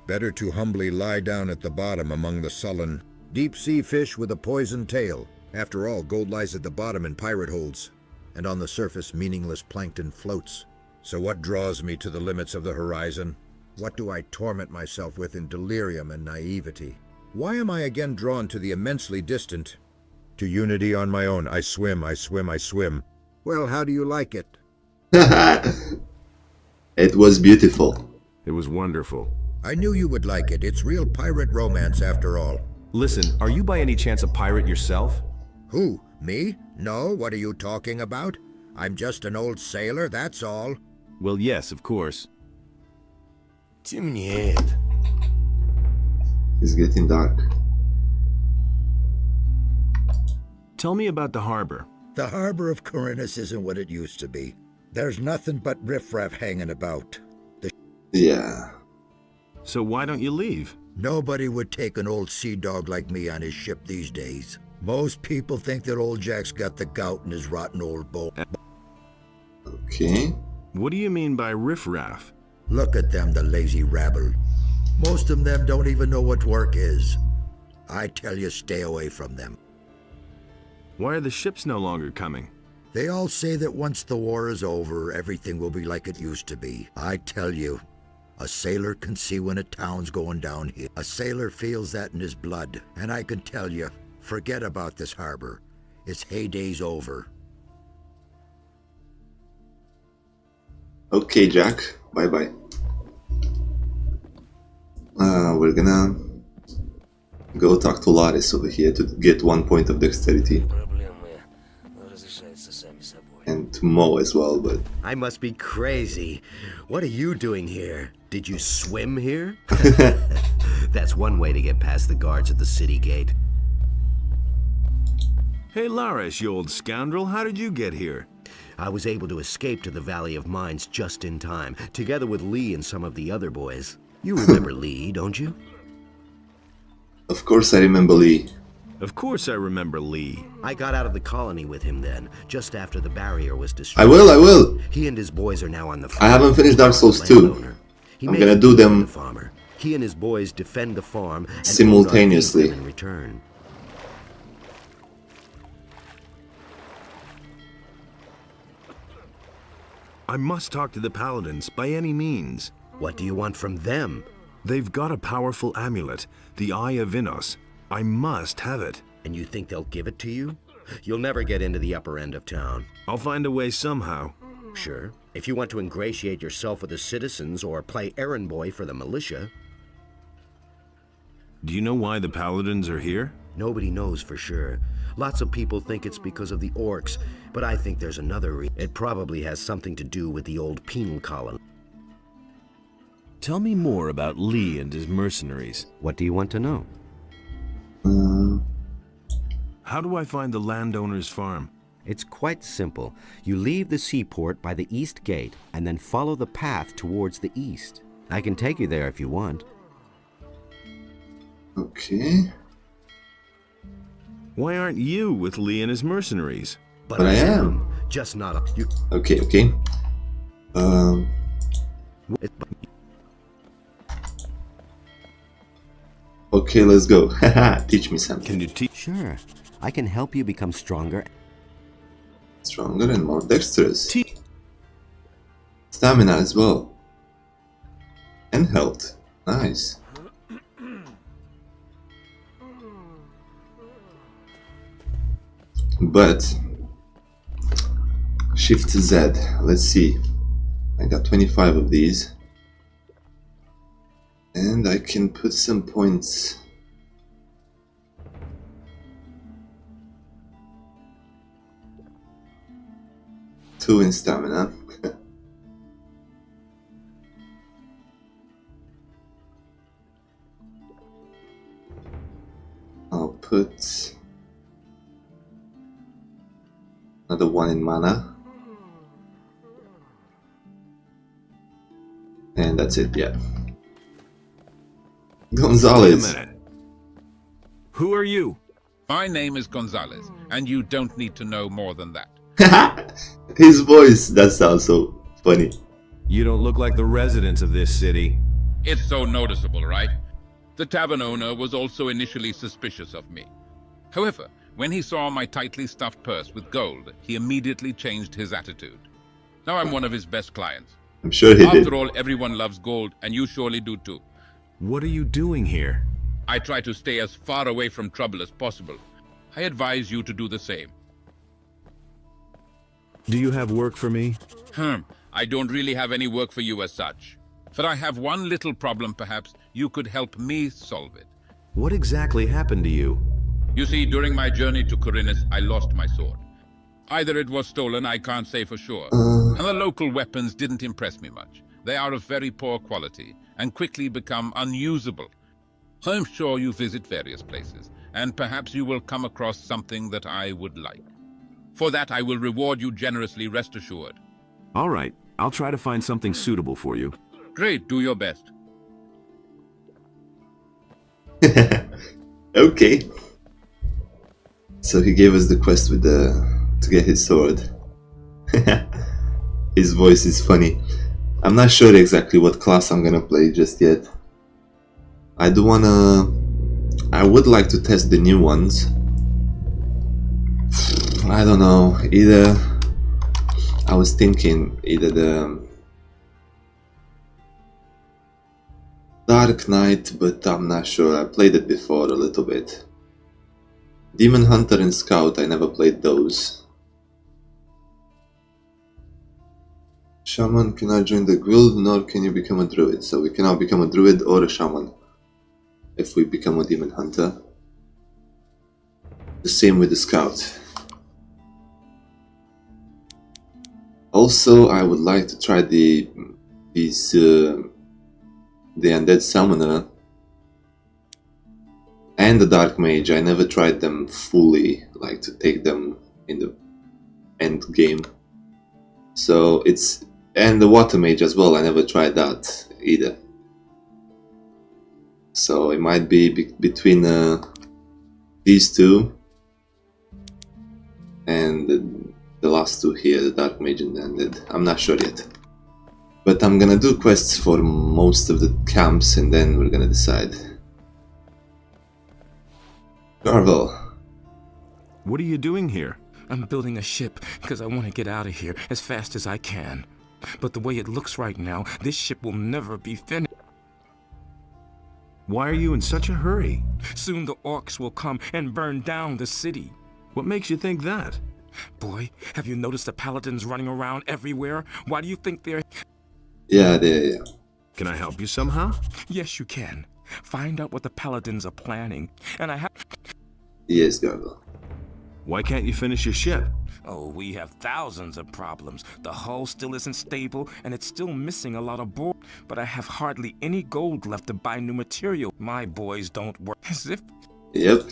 Better to humbly lie down at the bottom among the sullen, deep-sea fish with a poisoned tail. After all, gold lies at the bottom in pirate holds, and on the surface meaningless plankton floats. So what draws me to the limits of the horizon? What do I torment myself with in delirium and naivety? Why am I again drawn to the immensely distant? To unity on my own, I swim, I swim, I swim. Well, how do you like it? It was beautiful. It was wonderful. I knew you would like it. It's real pirate romance after all. Listen, are you by any chance a pirate yourself? Who? Me? No, what are you talking about? I'm just an old sailor, that's all. Well, yes, of course. Темнеет. It's getting dark. Tell me about the harbor. The harbor of Khorinis isn't what it used to be. There's nothing but riffraff hanging about. Yeah. So why don't you leave? Nobody would take an old sea dog like me on his ship these days. Most people think that old Jack's got the gout in his rotten old boat. Okay. What do you mean by riffraff? Look at them, the lazy rabble. Most of them don't even know what work is. I tell you, stay away from them. Why are the ships no longer coming? They all say that once the war is over, everything will be like it used to be. I tell you, a sailor can see when a town's going downhill. A sailor feels that in his blood. And I can tell you, forget about this harbor. Its heyday's over. Okay, Jack. Bye-bye. We're gonna Go talk to Laris over here to get 1 point of dexterity. And to Mo as well, but... I must be crazy. What are you doing here? Did you swim here? That's one way to get past the guards at the city gate. Hey, Laris, you old scoundrel, how did you get here? I was able to escape to the Valley of Mines just in time, together with Lee and some of the other boys. You remember Lee, don't you? Of course I remember Lee. Of course I remember Lee. I got out of the colony with him then, just after the barrier was destroyed. I will! He and his boys are now on the farm. I haven't finished Dark Souls 2. I'm gonna do them He and his boys defend the farm and simultaneously. in return. I must talk to the paladins by any means. What do you want from them? They've got a powerful amulet, the Eye of Innos. I must have it. And you think they'll give it to you? You'll never get into the upper end of town. I'll find a way somehow. Sure. If you want to ingratiate yourself with the citizens or play errand boy for the militia. Do you know why the paladins are here? Nobody knows for sure. Lots of people think it's because of the orcs, but I think there's another reason. It probably has something to do with the old penal colony. Tell me more about Lee and his mercenaries. What do you want to know? How do I find the landowner's farm? It's quite simple. You leave the seaport by the east gate and then follow the path towards the east. I can take you there if you want. Okay. Why aren't you with Lee and his mercenaries? But I am. Just not a... You... Okay. Okay, let's go. Teach me something. Can you teach? Sure. I can help you become stronger. Stronger and more dexterous. Stamina as well. And health. Nice. But Shift Z. Let's see. I got 25 of these. And I can put some points. Two in stamina. I'll put another one in mana. And that's it, yeah. Gonzalez. Wait a minute. Who are you? My name is Gonzalez, and you don't need to know more than that. His voice, that sounds so funny. You don't look like the residents of this city. It's so noticeable, right? The tavern owner was also initially suspicious of me. However, when he saw my tightly stuffed purse with gold, he immediately changed his attitude. Now I'm one of his best clients. I'm sure he did. After all, everyone loves gold, and you surely do too. What are you doing here? I try to stay as far away from trouble as possible. I advise you to do the same. Do you have work for me? I don't really have any work for you as such. But I have one little problem perhaps you could help me solve it. What exactly happened to you? You see, during my journey to Khorinis, I lost my sword. Either it was stolen, I can't say for sure. And the local weapons didn't impress me much. They are of very poor quality and quickly become unusable. I'm sure you visit various places, and perhaps you will come across something that I would like. For that, I will reward you generously, rest assured. All right, I'll try to find something suitable for you. Great, do your best. Okay. So he gave us the quest with to get his sword. His voice is funny. I'm not sure exactly what class I'm gonna play just yet. I would like to test the new ones. I don't know, I was thinking either the Dark Knight, but I'm not sure. I played it before a little bit. Demon Hunter and Scout, I never played those. Shaman cannot join the guild, nor can you become a druid. So we cannot become a druid or a shaman. if we become a demon hunter. The same with the scout. Also, I would like to try the undead summoner and the dark mage. I never tried them fully, like to take them in the end game. So it's, and the water mage as well. I never tried that either. So it might be between these two and the last two here, the dark mage and the undead. I'm not sure yet. But I'm gonna do quests for most of the camps and then we're gonna decide. Garvel. What are you doing here? I'm building a ship because I want to get out of here as fast as I can. But the way it looks right now, this ship will never be finished. Why are you in such a hurry? Soon the orcs will come and burn down the city. What makes you think that? Boy, have you noticed the paladins running around everywhere? Why do you think they're... Yeah, yeah. Can I help you somehow? Yes, you can. Find out what the paladins are planning, and I have... Yes, Garvel. Why can't you finish your ship? Oh, we have thousands of problems. The hull still isn't stable, and it's still missing a lot of board. But I have hardly any gold left to buy new material. My boys don't work as if... Yep.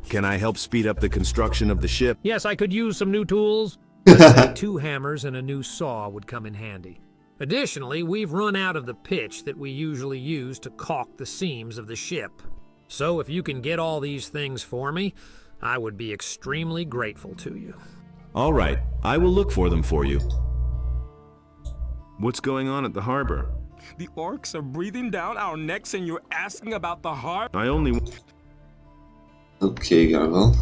Can I help speed up the construction of the ship? Yes, I could use some new tools. Let's say 2 hammers and a new saw would come in handy. Additionally, we've run out of the pitch that we usually use to caulk the seams of the ship. So if you can get all these things for me, I would be extremely grateful to you. All right, I will look for them for you. What's going on at the harbor? The orcs are breathing down our necks and you're asking about the harbor? I only... Okay, Garvel.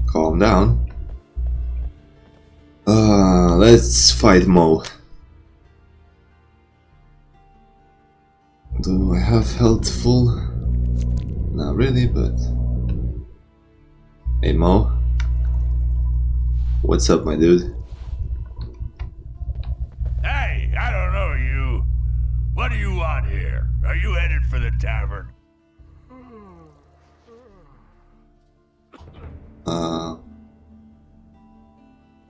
Calm down. Let's fight Mo. Do I have health full? Not really, but... Hey Mo. What's up, my dude? Hey, I don't know you. What do you want here? Are you headed for the tavern?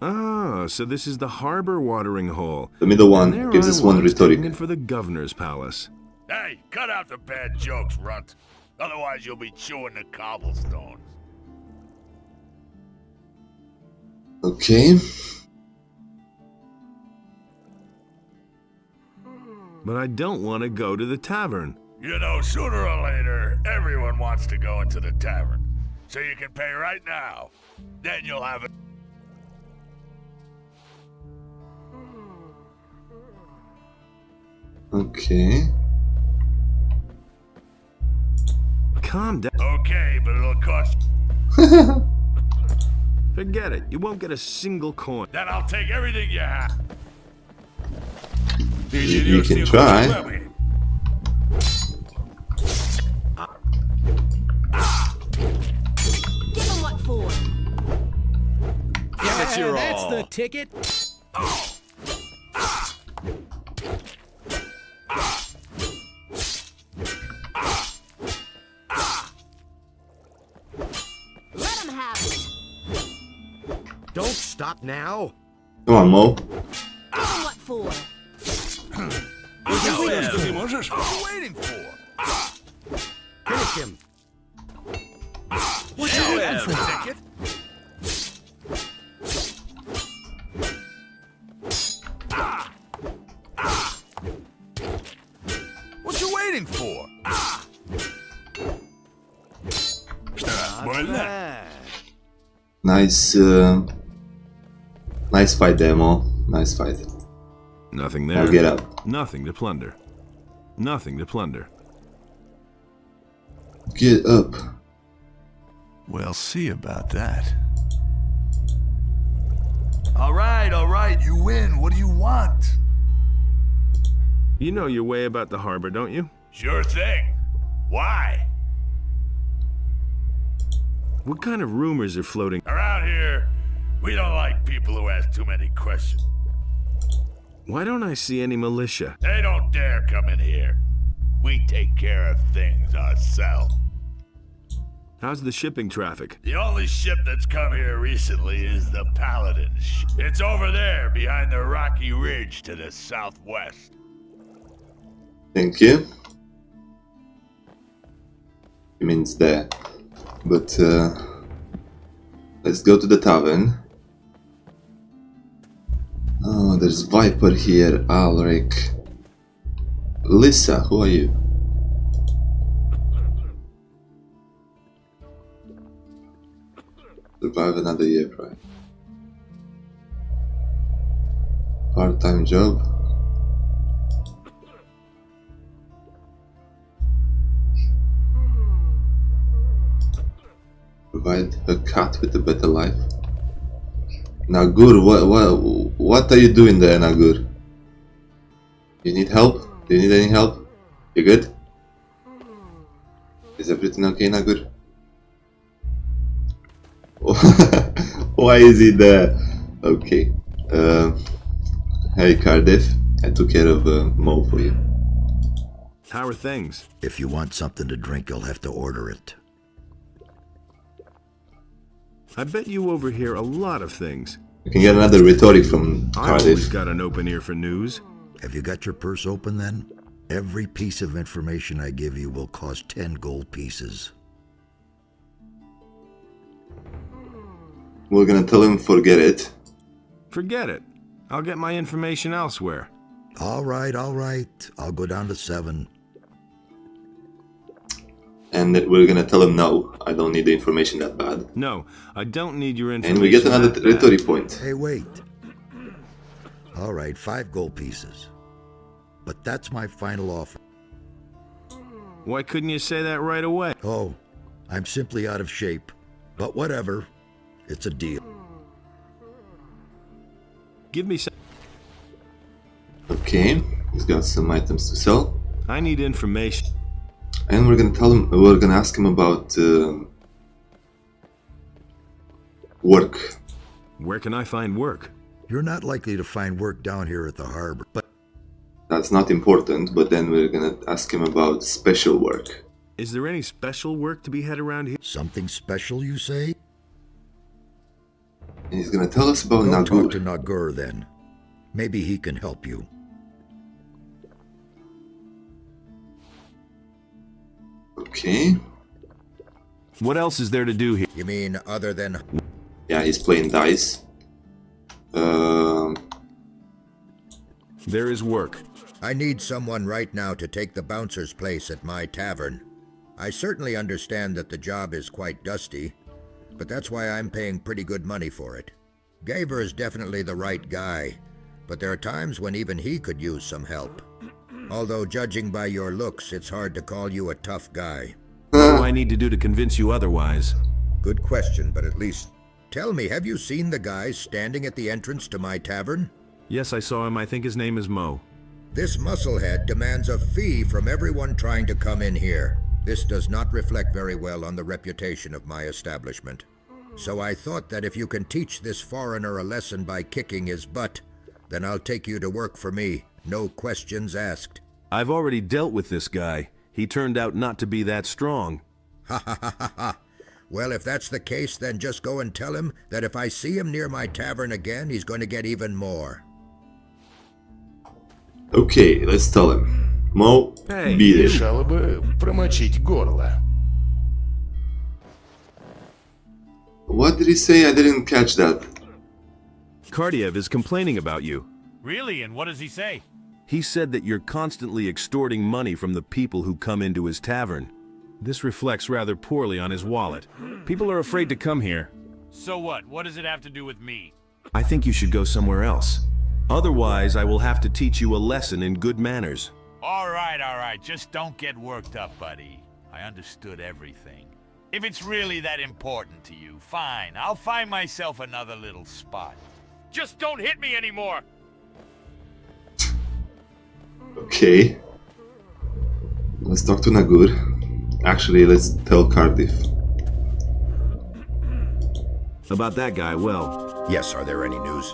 Ah, so this is the harbor watering hole. The middle one gives us one rhetoric. For the governor's palace. Hey, cut out the bad jokes, runt. Otherwise you'll be chewing the cobblestones. Okay. But I don't want to go to the tavern. You know, sooner or later, everyone wants to go into the tavern. So you can pay right now. Then you'll have it. Okay. Calm down. Okay, but it'll cost... Forget it. You won't get a single coin. Then I'll take everything you have. You can try. Give him what for? Give it your that's all. The ticket. Let him have it. Don't stop now. Come on, Mo. Give him what for? What are you waiting for? Finish him. What you have, ticket? What you waiting for? Nice, nice fight there, Mo. Nice fight. Nothing there. Now get up. Nothing to plunder. Nothing to plunder. Get up. We'll see about that. All right, you win. What do you want? You know your way about the harbor, don't you? Sure thing. Why? What kind of rumors are floating? Around here, we don't like people who ask too many questions. Why don't I see any militia? They don't dare come in here. We take care of things ourselves. How's the shipping traffic? The only ship that's come here recently is the Paladin's. It's over there, behind the rocky ridge to the southwest. Thank you. It means there. But let's go to the tavern. Oh, there's Viper here, Alric. Lisa, who are you? Survive another year, right? Part-time job. Provide a cat with a better life. Nagur, what are you doing there, Nagur? You need help? Do you need any help? You good? Is everything okay, Nagur? Why is he there? Okay. Hey, Cardiff. I took care of Mo for you. How are things? If you want something to drink, you'll have to order it. I bet you overhear a lot of things. You can get another rhetoric from I Cardiff. always got an open ear for news. Have you got your purse open then? Every piece of information I give you will cost 10 gold pieces. We're gonna tell him forget it. Forget it. I'll get my information elsewhere. All right. I'll go down to 7. And we're gonna tell him no, I don't need the information that bad. No, I don't need your information. And we get another that bad. rhetoric point. Hey, wait. All right, 5 gold pieces. But that's my final offer. Why couldn't you say that right away? Oh, I'm simply out of shape. But whatever. It's a deal. Give me some. Okay, he's got some items to sell. I need information. And we're gonna ask him about work. Where can I find work? You're not likely to find work down here at the harbor, but that's not important, but then we're gonna ask him about special work. Is there any special work to be had around here? Something special, you say? And he's gonna tell us about Go Nagur. talk to Nagur then. Maybe he can help you. Okay. What else is there to do here? You mean other than... Yeah, he's playing dice. There is work. I need someone right now to take the bouncer's place at my tavern. I certainly understand that the job is quite dusty, but that's why I'm paying pretty good money for it. Gaver is definitely the right guy, but there are times when even he could use some help. Although, judging by your looks, it's hard to call you a tough guy. What do I need to do to convince you otherwise? Good question, but at least... Tell me, have you seen the guy standing at the entrance to my tavern? Yes, I saw him. I think his name is Mo. This musclehead demands a fee from everyone trying to come in here. This does not reflect very well on the reputation of my establishment. So I thought that if you can teach this foreigner a lesson by kicking his butt, then I'll take you to work for me. No questions asked. I've already dealt with this guy. He turned out not to be that strong. Ha ha ha ha ha. Well, if that's the case, then just go and tell him that if I see him near my tavern again, he's going to get even more. Okay, let's tell him. Mo, Эй, beat it. мешало бы промочить горло. What did he say? I didn't catch that. Kardiev is complaining about you. Really? And what does he say? He said that you're constantly extorting money from the people who come into his tavern. This reflects rather poorly on his wallet. People are afraid to come here. So what? What does it have to do with me? I think you should go somewhere else. Otherwise, I will have to teach you a lesson in good manners. All right. Just don't get worked up, buddy. I understood everything. If it's really that important to you, fine. I'll find myself another little spot. Just don't hit me anymore! Okay. Let's talk to Nagur. Actually, let's tell Cardiff. About that guy, well... Yes, are there any news?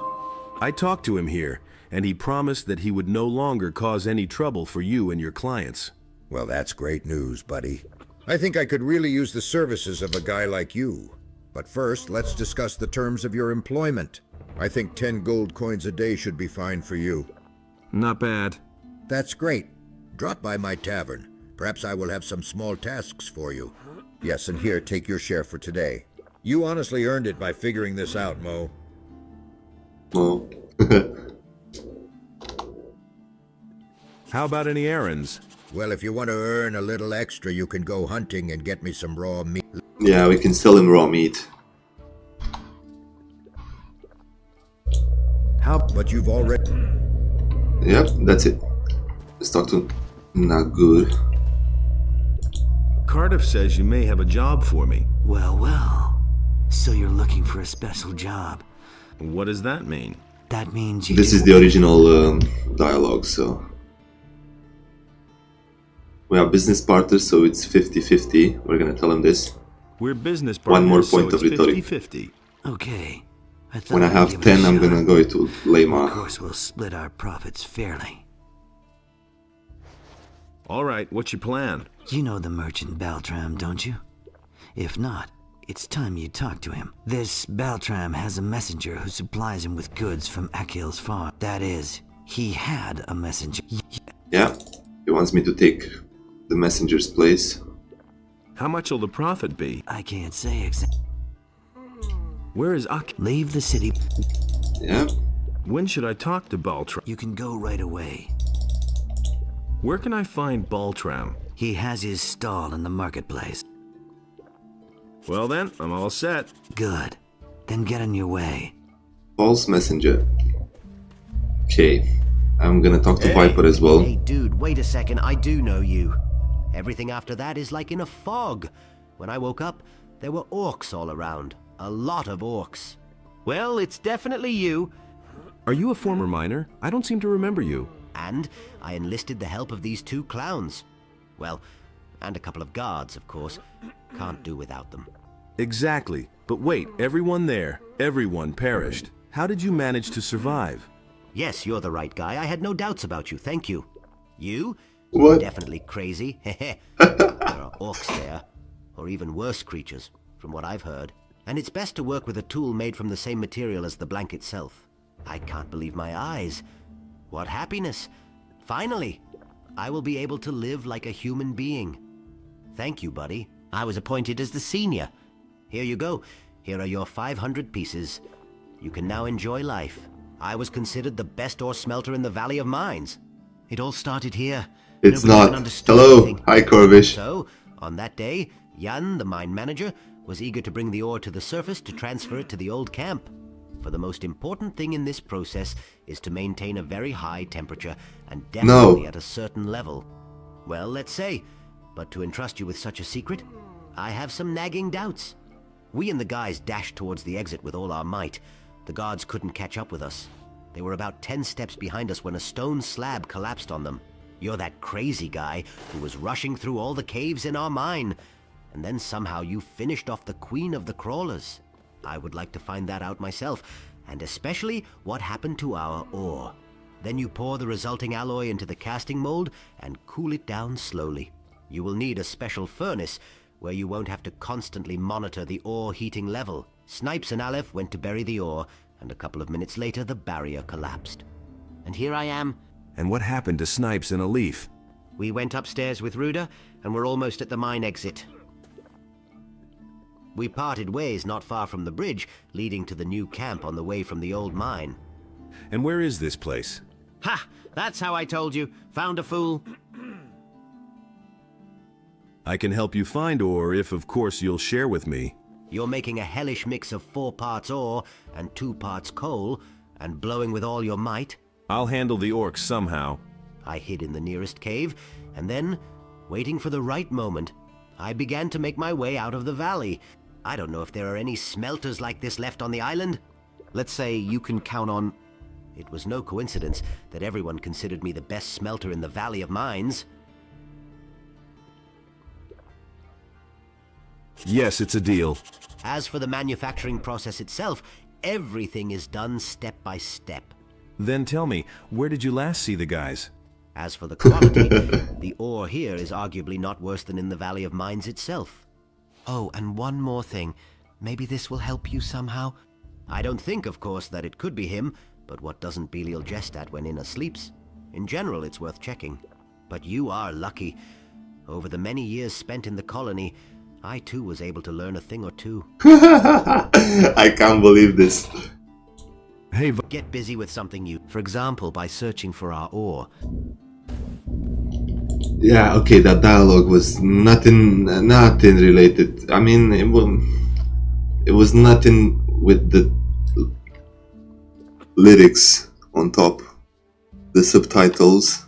I talked to him here, and he promised that he would no longer cause any trouble for you and your clients. Well, that's great news, buddy. I think I could really use the services of a guy like you. But first, let's discuss the terms of your employment. I think 10 gold coins a day should be fine for you. Not bad. That's great. Drop by my tavern. Perhaps I will have some small tasks for you. Yes, and here, take your share for today. You honestly earned it by figuring this out, Mo. Oh. How about any errands? Well, if you want to earn a little extra, you can go hunting and get me some raw meat. Yeah, we can sell him raw meat. But you've already... Yep, that's it. Let's talk to... Not good. Cardiff says you may have a job for me. Well, well. So you're looking for a special job. What does that mean? That means you... This is the original dialogue, so... We are business partners, so it's 50-50. We're gonna tell him this. We're business partners, one more point so of it's rhetoric. 50-50. Okay. When I have 10, I'm gonna go to Lema. Of course, we'll split our profits fairly. All right, what's your plan? You know the merchant Baltram, don't you? If not, it's time you talk to him. This Baltram has a messenger who supplies him with goods from Akil's farm. That is, he had a messenger. Yeah, he wants me to take the messenger's place. How much will the profit be? I can't say exactly. Where is Akil? Leave the city. Yeah. When should I talk to Baltram? You can go right away. Where can I find Baltram? He has his stall in the marketplace. Well then, I'm all set. Good. Then get on your way. False messenger. Okay. I'm gonna talk to Viper as well. Hey dude, wait a second, I do know you. Everything after that is like in a fog. When I woke up, there were orcs all around. A lot of orcs. Well, it's definitely you. Are you a former miner? I don't seem to remember you. And I enlisted the help of these 2 clowns. Well, and a couple of guards, of course. Can't do without them. Exactly. But wait, everyone perished. How did you manage to survive? Yes, you're the right guy. I had no doubts about you, thank you. You? What? Definitely crazy. There are orcs there. Or even worse creatures, from what I've heard. And it's best to work with a tool made from the same material as the blank itself. I can't believe my eyes. What happiness! Finally! I will be able to live like a human being. Thank you, buddy. I was appointed as the senior. Here you go. Here are your 500 pieces. You can now enjoy life. I was considered the best ore smelter in the Valley of Mines. It all started here. It's Nobody even not. understood Hello. anything. Hi, Corvish. So, on that day, Jan, the mine manager, was eager to bring the ore to the surface to transfer it to the old camp. For the most important thing in this process is to maintain a very high temperature and definitely at a certain level. Well, let's say, but to entrust you with such a secret, I have some nagging doubts. We and the guys dashed towards the exit with all our might. The guards couldn't catch up with us. They were about 10 steps behind us when a stone slab collapsed on them. You're that crazy guy who was rushing through all the caves in our mine. And then somehow you finished off the queen of the crawlers. I would like to find that out myself, and especially what happened to our ore. Then you pour the resulting alloy into the casting mold and cool it down slowly. You will need a special furnace where you won't have to constantly monitor the ore heating level. Snipes and Aleph went to bury the ore, and a couple of minutes later the barrier collapsed. And here I am. And what happened to Snipes and Aleph? We went upstairs with Ruda, and we're almost at the mine exit. We parted ways not far from the bridge, leading to the new camp on the way from the old mine. And where is this place? Ha! That's how I told you. Found a fool. I can help you find ore if, of course, you'll share with me. You're making a hellish mix of 4 parts ore and 2 parts coal, and blowing with all your might. I'll handle the orcs somehow. I hid in the nearest cave, and then, waiting for the right moment, I began to make my way out of the valley. I don't know if there are any smelters like this left on the island. Let's say you can count on... It was no coincidence that everyone considered me the best smelter in the Valley of Mines. Yes, it's a deal. As for the manufacturing process itself, everything is done step by step. Then tell me, where did you last see the guys? As for the quality, the ore here is arguably not worse than in the Valley of Mines itself. Oh, and one more thing. Maybe this will help you somehow? I don't think, of course, that it could be him, but what doesn't Belial jest at when Inna sleeps? In general, it's worth checking. But you are lucky. Over the many years spent in the colony, I too was able to learn a thing or two. I can't believe this. Hey, get busy with something new. For example, by searching for our ore. Yeah, okay, that dialogue was nothing related. I mean, it was nothing with the lyrics on top. The subtitles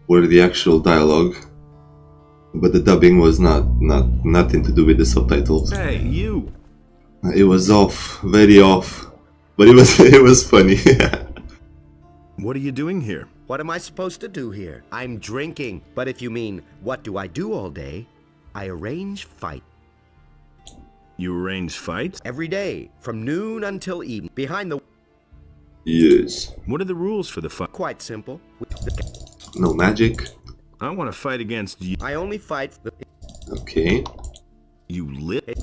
were the actual dialogue, but the dubbing was nothing to do with the subtitles. Hey, you! It was off, very off, but it was funny. What are you doing here? What am I supposed to do here? I'm drinking. But if you mean, what do I do all day? I arrange fights. You arrange fights? Every day, from noon until evening, behind the... Yes. What are the rules for the fight? Quite simple. No magic. I want to fight against you. I only fight... Okay. You lit?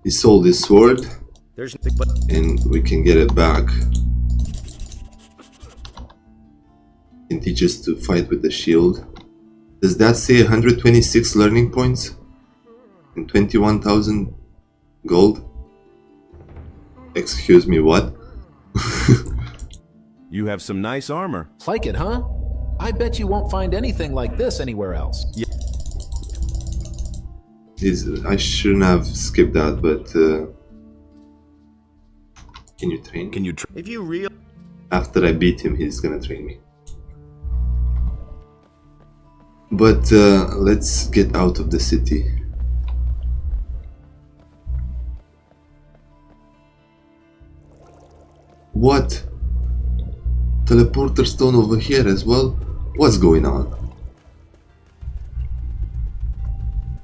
He sold his sword. There's... And we can get it back. Can teach us to fight with the shield. Does that say 126 learning points? And 21,000 gold? Excuse me, what? You have some nice armor. Like it, huh? I bet you won't find anything like this anywhere else. Yeah. I shouldn't have skipped that, but can you train? Can you if you real after I beat him, he's gonna train me. But let's get out of the city. What? Teleporter stone over here as well? What's going on?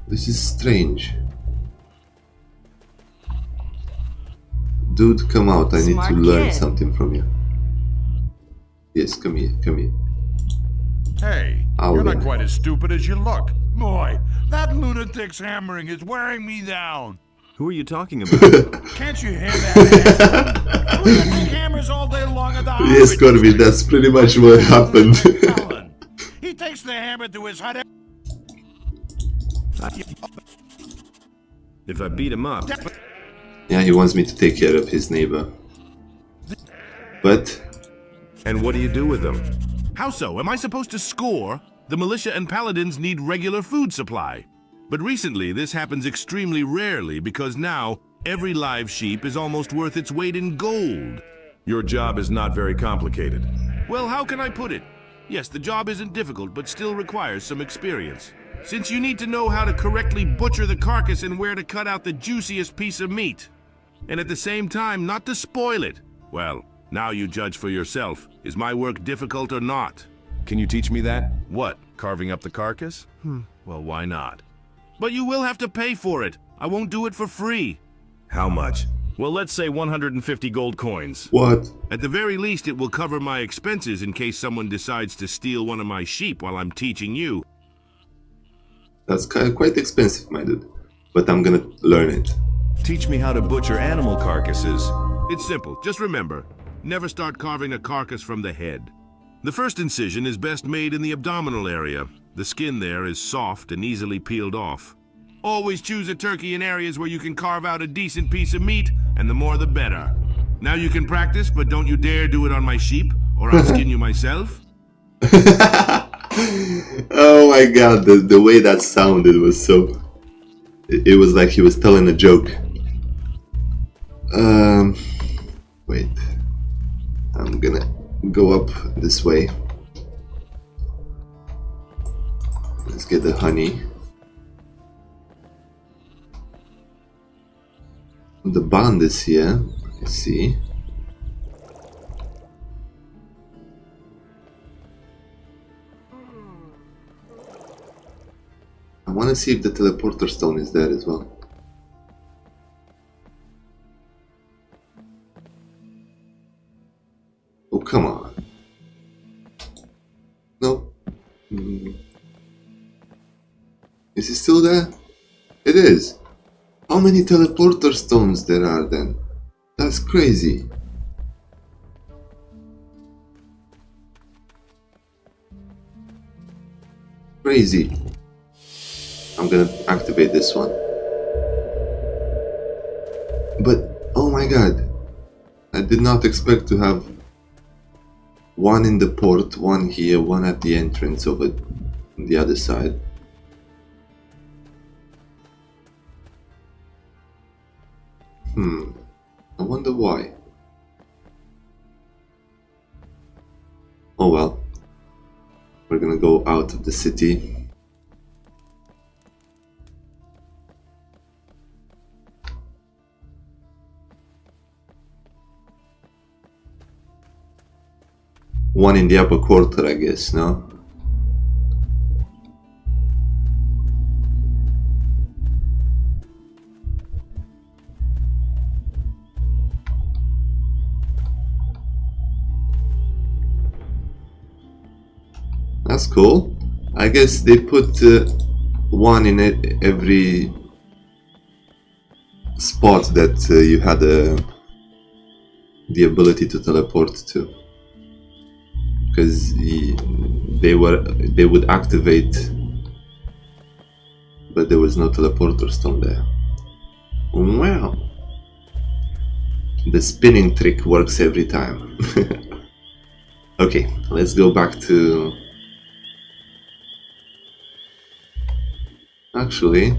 This is strange. Dude, come out. I need to learn something from you. Yes, come here, come here. Hey, you're not quite as stupid as you look. Boy, that lunatic's hammering is wearing me down. Who are you talking about? Can't you hear that? Who do you think hammers all day long at the house? Yes, Corby, that's pretty much what happened. He takes the hammer to his hut. If I beat him up... Yeah, he wants me to take care of his neighbor. But... And what do you do with them? How so? Am I supposed to score? The militia and paladins need regular food supply. But recently, this happens extremely rarely because now, every live sheep is almost worth its weight in gold. Your job is not very complicated. Well, how can I put it? Yes, the job isn't difficult, but still requires some experience. Since you need to know how to correctly butcher the carcass and where to cut out the juiciest piece of meat. And at the same time, not to spoil it. Well, now you judge for yourself. Is my work difficult or not? Can you teach me that? What, carving up the carcass? Well, why not? But you will have to pay for it. I won't do it for free. How much? Well, let's say 150 gold coins. What? At the very least, it will cover my expenses in case someone decides to steal one of my sheep while I'm teaching you. That's quite expensive, my dude. But I'm gonna learn it. Teach me how to butcher animal carcasses. It's simple. Just remember, never start carving a carcass from the head. The first incision is best made in the abdominal area. The skin there is soft and easily peeled off. Always choose a turkey in areas where you can carve out a decent piece of meat, and the more the better. Now you can practice, but don't you dare do it on my sheep, or I'll skin you myself. Oh my god, the way that sounded was so... It was like he was telling a joke. Wait. I'm gonna go up this way. Let's get the honey. The bond is here. Let's see. I want to see if the teleporter stone is there as well. Is he still there? It is. How many teleporter stones there are then? That's crazy. Crazy. I'm gonna activate this one. But, oh my god. I did not expect to have one in the port, one here, one at the entrance over the other side. I wonder why. Oh well. We're gonna go out of the city. One in the upper quarter, I guess, no? That's cool. I guess they put one in every spot that you had the ability to teleport to, because they would activate, but there was no teleporter stone there. Wow, the spinning trick works every time. Okay, let's go back to. Actually,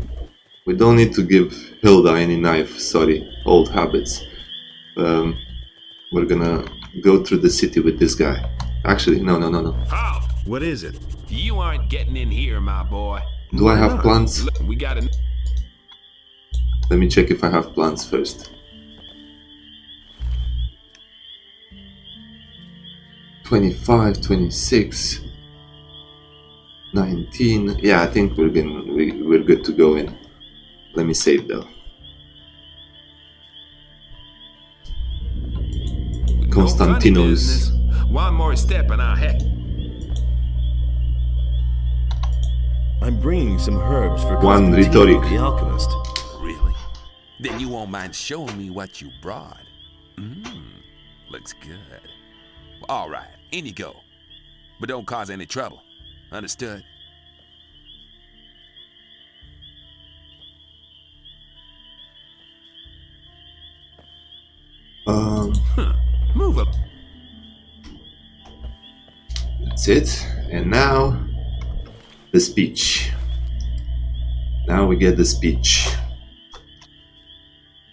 we don't need to give Hilda any knife, sorry, old habits. We're gonna go through the city with this guy. Actually, no. Halt! What is it? You aren't getting in here, my boy. Do I have plans? We got a... Let me check if I have plans first. 25, 26, 19. Yeah, I think we're good to go in. Let me save though. Constantinos. One more step and I'll heck. I'm bringing some herbs for one rhetoric. The alchemist. Really? Then you won't mind showing me what you brought. Looks good. All right, in you go. But don't cause any trouble. Understood? Move up. That's it. And now the speech. Now we get the speech.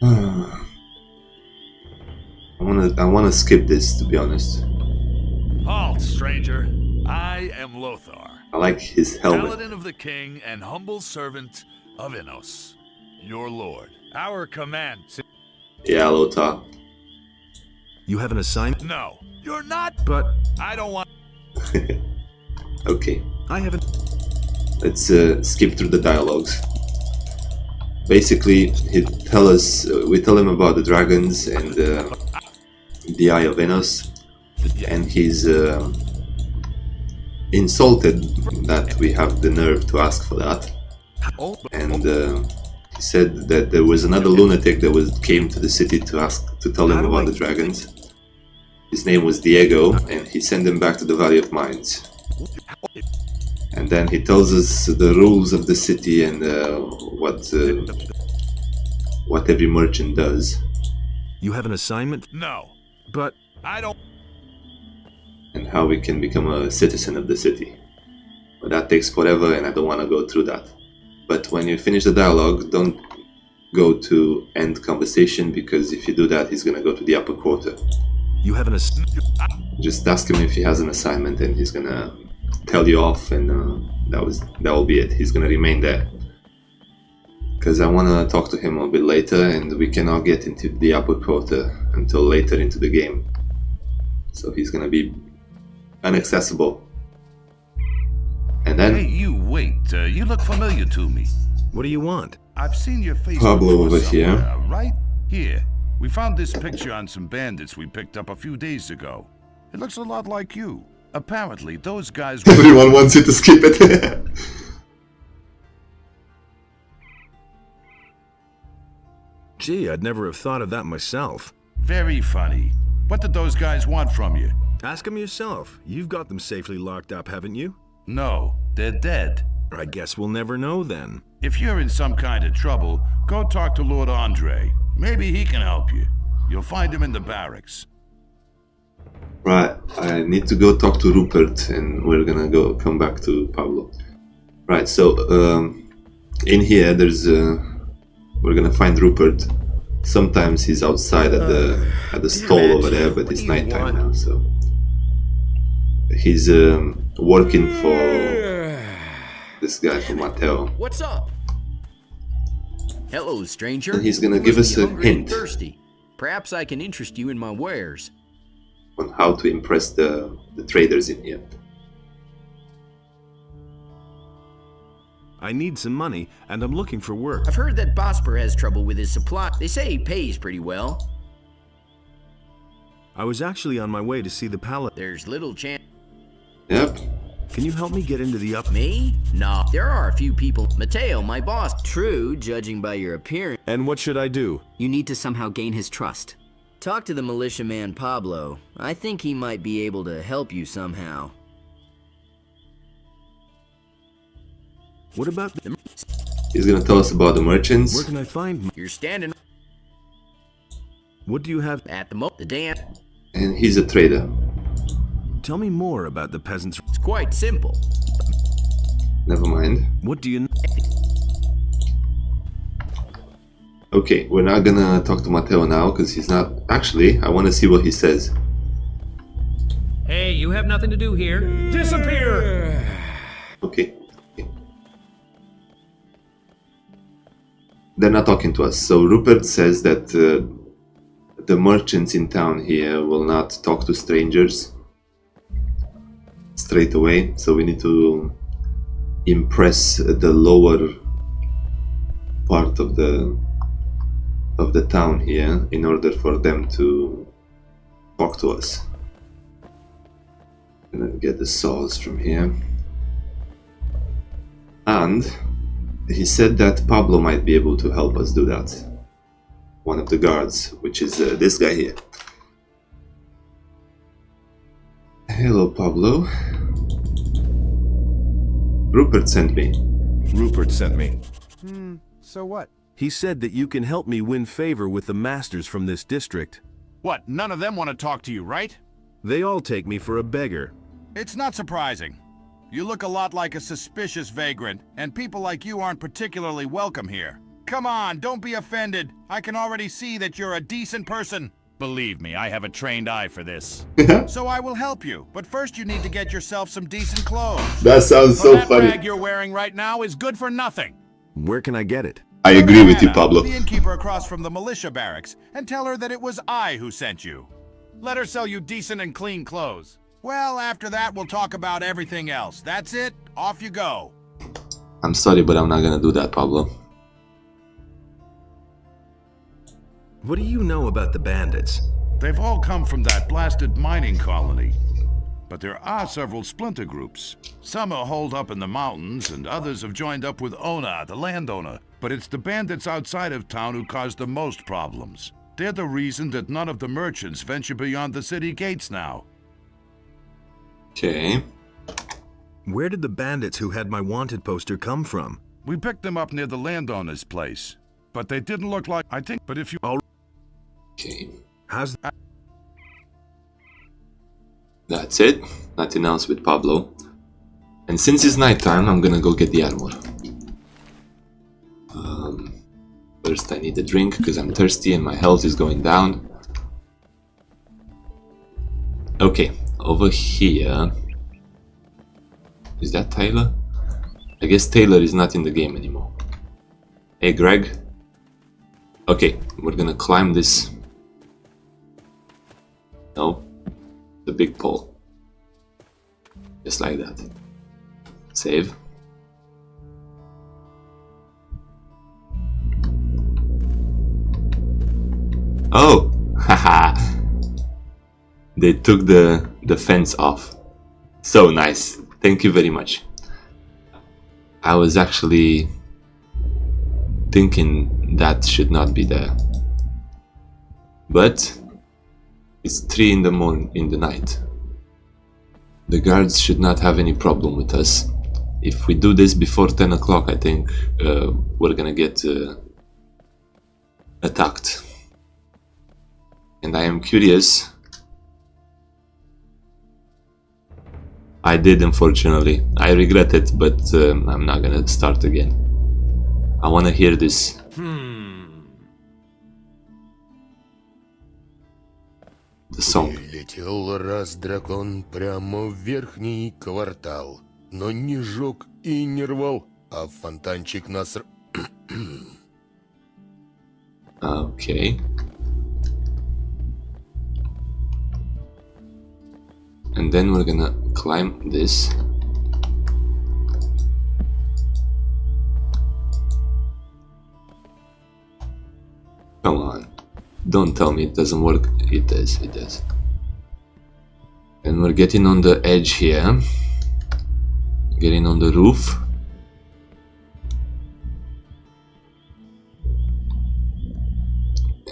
I wanna skip this, to be honest. Halt, stranger. I am Lothar. I like his helmet. Paladin of the king and humble servant of Innos, your lord. Our command. Yeah, Lothar. You have an assignment? No, you're not. But I don't want. Okay. I haven't. Let's skip through the dialogues. Basically, we tell him about the dragons and the Eye of Innos, and he's insulted that we have the nerve to ask for that. And he said that there was another lunatic that came to the city to tell him about the dragons. His name was Diego, and he sent him back to the Valley of Mines. And then he tells us the rules of the city and what every merchant does. You have an assignment? No. But I don't. And how we can become a citizen of the city. But that takes forever, and I don't want to go through that. But when you finish the dialogue, don't go to end conversation, because if you do that, he's gonna go to the upper quarter. You have an Just ask him if he has an assignment, and he's gonna tell you off, and that will be it. He's gonna remain there. Because I want to talk to him a bit later, and we cannot get into the upper quarter until later into the game. So he's gonna be inaccessible. And then Hey, you wait. You look familiar to me. What do you want? I've seen your face Pablo before over somewhere, here. right here. We found this picture on some bandits we picked up a few days ago. It looks a lot like you. Apparently, those guys... Everyone wants you to skip it. Gee, I'd never have thought of that myself. Very funny. What did those guys want from you? Ask them yourself. You've got them safely locked up, haven't you? No, they're dead. I guess we'll never know then. If you're in some kind of trouble, go talk to Lord Andre. Maybe he can help you. You'll find him in the barracks. Right, I need to go talk to Rupert and we're gonna come back to Pablo. Right, so in here there's we're gonna find Rupert. Sometimes he's outside at the stall over there, but it's nighttime now, so he's working for this guy, for Matteo. What's up? Hello, stranger. And he's gonna You give must us be a hungry and hint thirsty. Perhaps I can interest you in my wares. on how to impress the traders in here. I need some money, and I'm looking for work. I've heard that Bosper has trouble with his supply. They say he pays pretty well. I was actually on my way to see the palace. There's little chance. Yep. Can you help me get into the up? Me? No. There are a few people. Matteo, my boss. True, judging by your appearance. And what should I do? You need to somehow gain his trust. Talk to the militiaman Pablo. I think he might be able to help you somehow. What about the... He's gonna tell us about the merchants. Where can I find... You're standing... What do you have... At the dam. And he's a trader. Tell me more about the peasants. It's quite simple. Never mind. What do you know? Okay, we're not gonna talk to Matteo now because he's not... Actually, I want to see what he says. Hey, you have nothing to do here. Disappear! Okay. They're not talking to us. So Rupert says that the merchants in town here will not talk to strangers straight away. So we need to impress the lower part of the town here in order for them to talk to us. I'm gonna get the saws from here. And he said that Pablo might be able to help us do that. One of the guards, which is this guy here. Hello, Pablo. Rupert sent me. Rupert sent me. So what? He said that you can help me win favor with the masters from this district. What, none of them want to talk to you, right? They all take me for a beggar. It's not surprising. You look a lot like a suspicious vagrant, and people like you aren't particularly welcome here. Come on, don't be offended. I can already see that you're a decent person. Believe me, I have a trained eye for this. So I will help you, but first you need to get yourself some decent clothes. That sounds so that funny. rag you're wearing right now is good for nothing. Where can I get it? I agree with you, Pablo. The innkeeper across from the militia barracks, and tell her that it was I who sent you. Let her sell you decent and clean clothes. Well, after that, we'll talk about everything else. That's it. Off you go. I'm sorry, but I'm not gonna do that, Pablo. What do you know about the bandits? They've all come from that blasted mining colony. But there are several splinter groups. Some are holed up in the mountains, and others have joined up with Ona, the landowner. But it's the bandits outside of town who cause the most problems. They're the reason that none of the merchants venture beyond the city gates now. Okay. Where did the bandits who had my wanted poster come from? We picked them up near the landowner's place. But they didn't look like... I think... But if you... all... Okay. How's... That's it. Nothing else with Pablo. And since it's nighttime, I'm gonna go get the armor. First I need a drink because I'm thirsty and my health is going down. Okay, over here... Is that Taylor? I guess Taylor is not in the game anymore. Hey Greg. Okay, we're gonna climb this... No. The big pole. Just like that. Save. Oh! Haha! They took the fence off. So nice. Thank you very much. I was actually thinking that should not be there. But it's 3 in the morning, in the night. The guards should not have any problem with us. If we do this before 10 o'clock, I think we're gonna get attacked. And I am curious. I did, unfortunately. I regret it, but I'm not gonna start again. I wanna hear this. The song. Летел раз дракон прямо в верхний квартал, но не жег и не рвал, а фонтанчик нас... Okay. And then we're gonna climb this. Come on. Don't tell me it doesn't work. It does, it does. And we're getting on the edge here. Getting on the roof.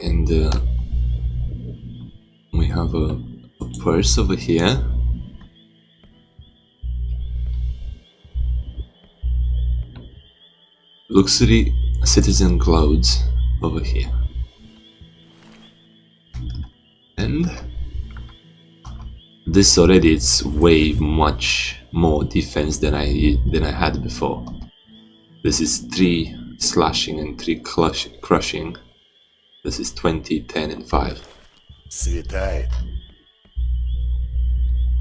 And we have a purse over here. Luxury citizen clothes over here. And this already, it's way much more defense than I had before. This is 3 slashing and 3 crushing. This is 20, 10 and 5. Светает.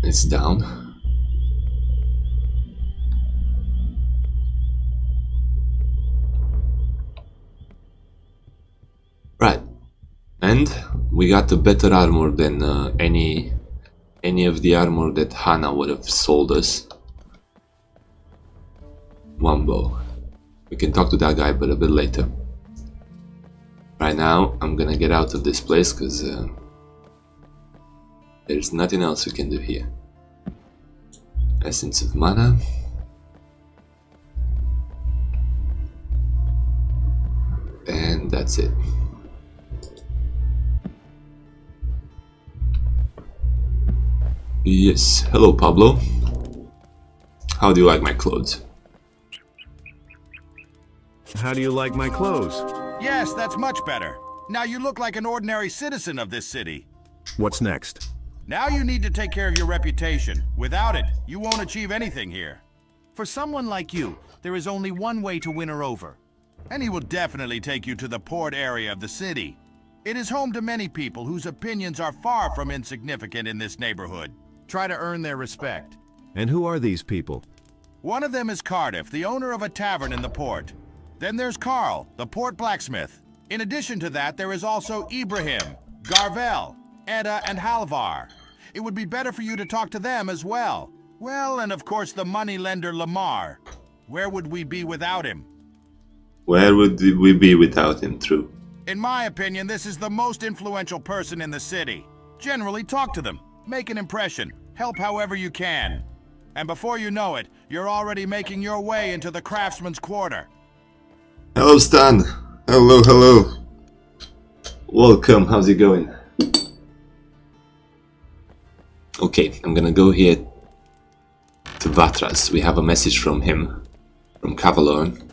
It's down. Right. And we got a better armor than any of the armor that Hannah would have sold us. One bow. We can talk to that guy, but a bit later. Right now, I'm gonna get out of this place because there's nothing else we can do here. Essence of mana. And that's it. Yes, hello Pablo. How do you like my clothes? How do you like my clothes? Yes, that's much better. Now you look like an ordinary citizen of this city. What's next? Now you need to take care of your reputation. Without it, you won't achieve anything here. For someone like you, there is only one way to win her over. And he will definitely take you to the port area of the city. It is home to many people whose opinions are far from insignificant in this neighborhood. Try to earn their respect. And who are these people? One of them is Cardiff, the owner of a tavern in the port. Then there's Carl, the port blacksmith. In addition to that, there is also Ibrahim, Garvel, Edda, and Halvar. It would be better for you to talk to them as well. Well, and of course the moneylender Lamar. Where would we be without him? Where would we be without him, true? In my opinion, this is the most influential person in the city. Generally, talk to them, make an impression, help however you can. And before you know it, you're already making your way into the craftsman's quarter. Hello Stan! Hello, hello! Welcome, how's it going? Okay, I'm gonna go here to Vatras. We have a message from him, from Cavalorn.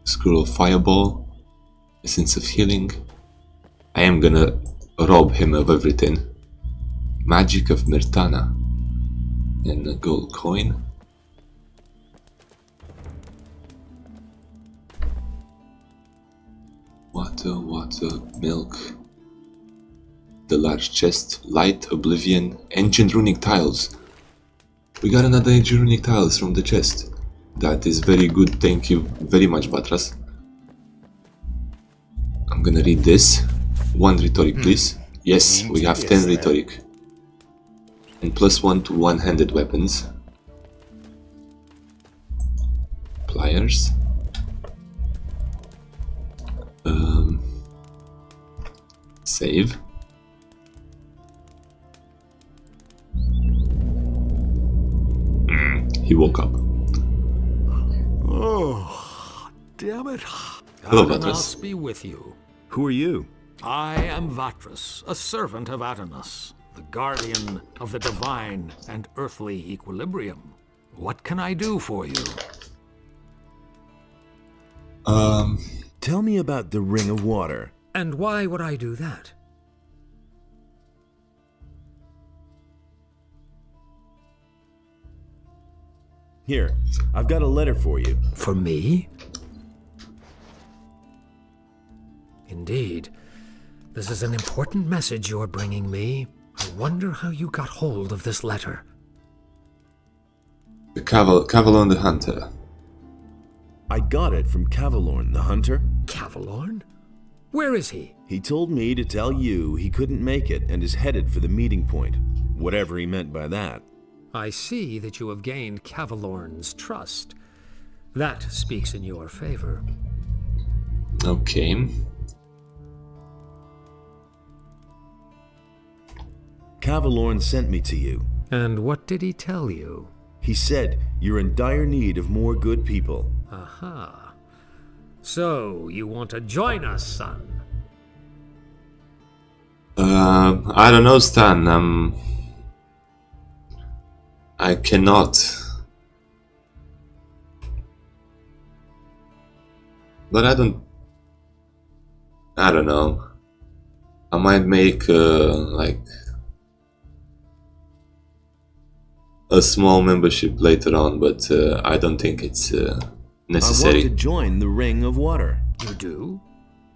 Scroll of Fireball, Essence of Healing. I am gonna rob him of everything. Magic of Mirtana. And a gold coin. Water, water, milk. The large chest, light, oblivion, ancient runic tiles. We got another ancient runic tiles from the chest. That is very good, thank you very much, Batras. I'm gonna read this. 1 rhetoric, please. Yes, we have 10 rhetoric. And +1 to one-handed weapons. Pliers. Save. he woke up. Oh, damn it. Hello, Atanas Vatras. be with you. Who are you? I am Vatras, a servant of Atanas, the guardian of the divine and earthly equilibrium. What can I do for you? Tell me about the Ring of Water. And why would I do that? Here, I've got a letter for you. For me? Indeed. This is an important message you're bringing me. I wonder how you got hold of this letter. The Cavalon the Hunter. I got it from Cavalorn the Hunter. Cavalorn? Where is he? He told me to tell you he couldn't make it and is headed for the meeting point. Whatever he meant by that. I see that you have gained Cavalorn's trust. That speaks in your favor. Okay. Cavalorn sent me to you. And what did he tell you? He said you're in dire need of more good people. Aha. So, you want to join us, son? I don't know, Stan. I cannot. But I don't know. I might make like a small membership later on, but I don't think it's necessary. I want to join the Ring of Water. You do?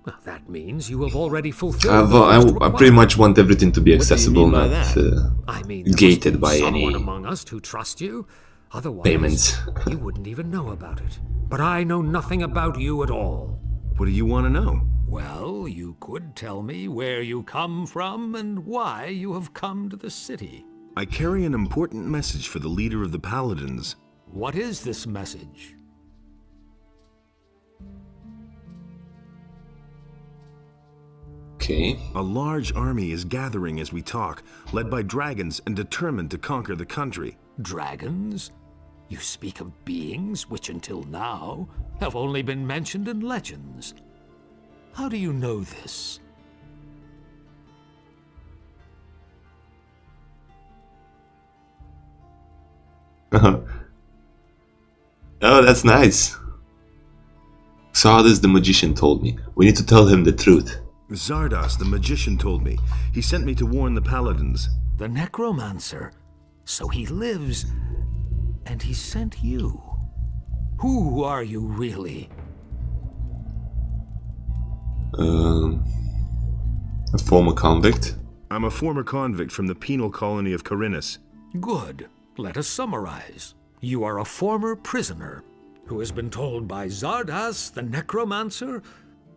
Well, that means you have already fulfilled the I first pretty much want everything to be What do you accessible, mean by not that? I mean, there gated must be by someone any among us who trust you. Otherwise, payments. you wouldn't even know about it. But I know nothing about you at all. What do you want to know? Well, you could tell me where you come from and why you have come to the city. I carry an important message for the leader of the Paladins. What is this message? Okay. A large army is gathering as we talk, led by dragons and determined to conquer the country. Dragons? You speak of beings which until now have only been mentioned in legends. How do you know this? Oh, that's nice. Zardas the magician told me. We need to tell him the truth. Zardas, the magician, told me. He sent me to warn the Paladins. The necromancer. So he lives, and he sent you. Who are you really? A former convict. I'm a former convict from the penal colony of Khorinis. Good. Let us summarize. You are a former prisoner who has been told by Zardas, the necromancer,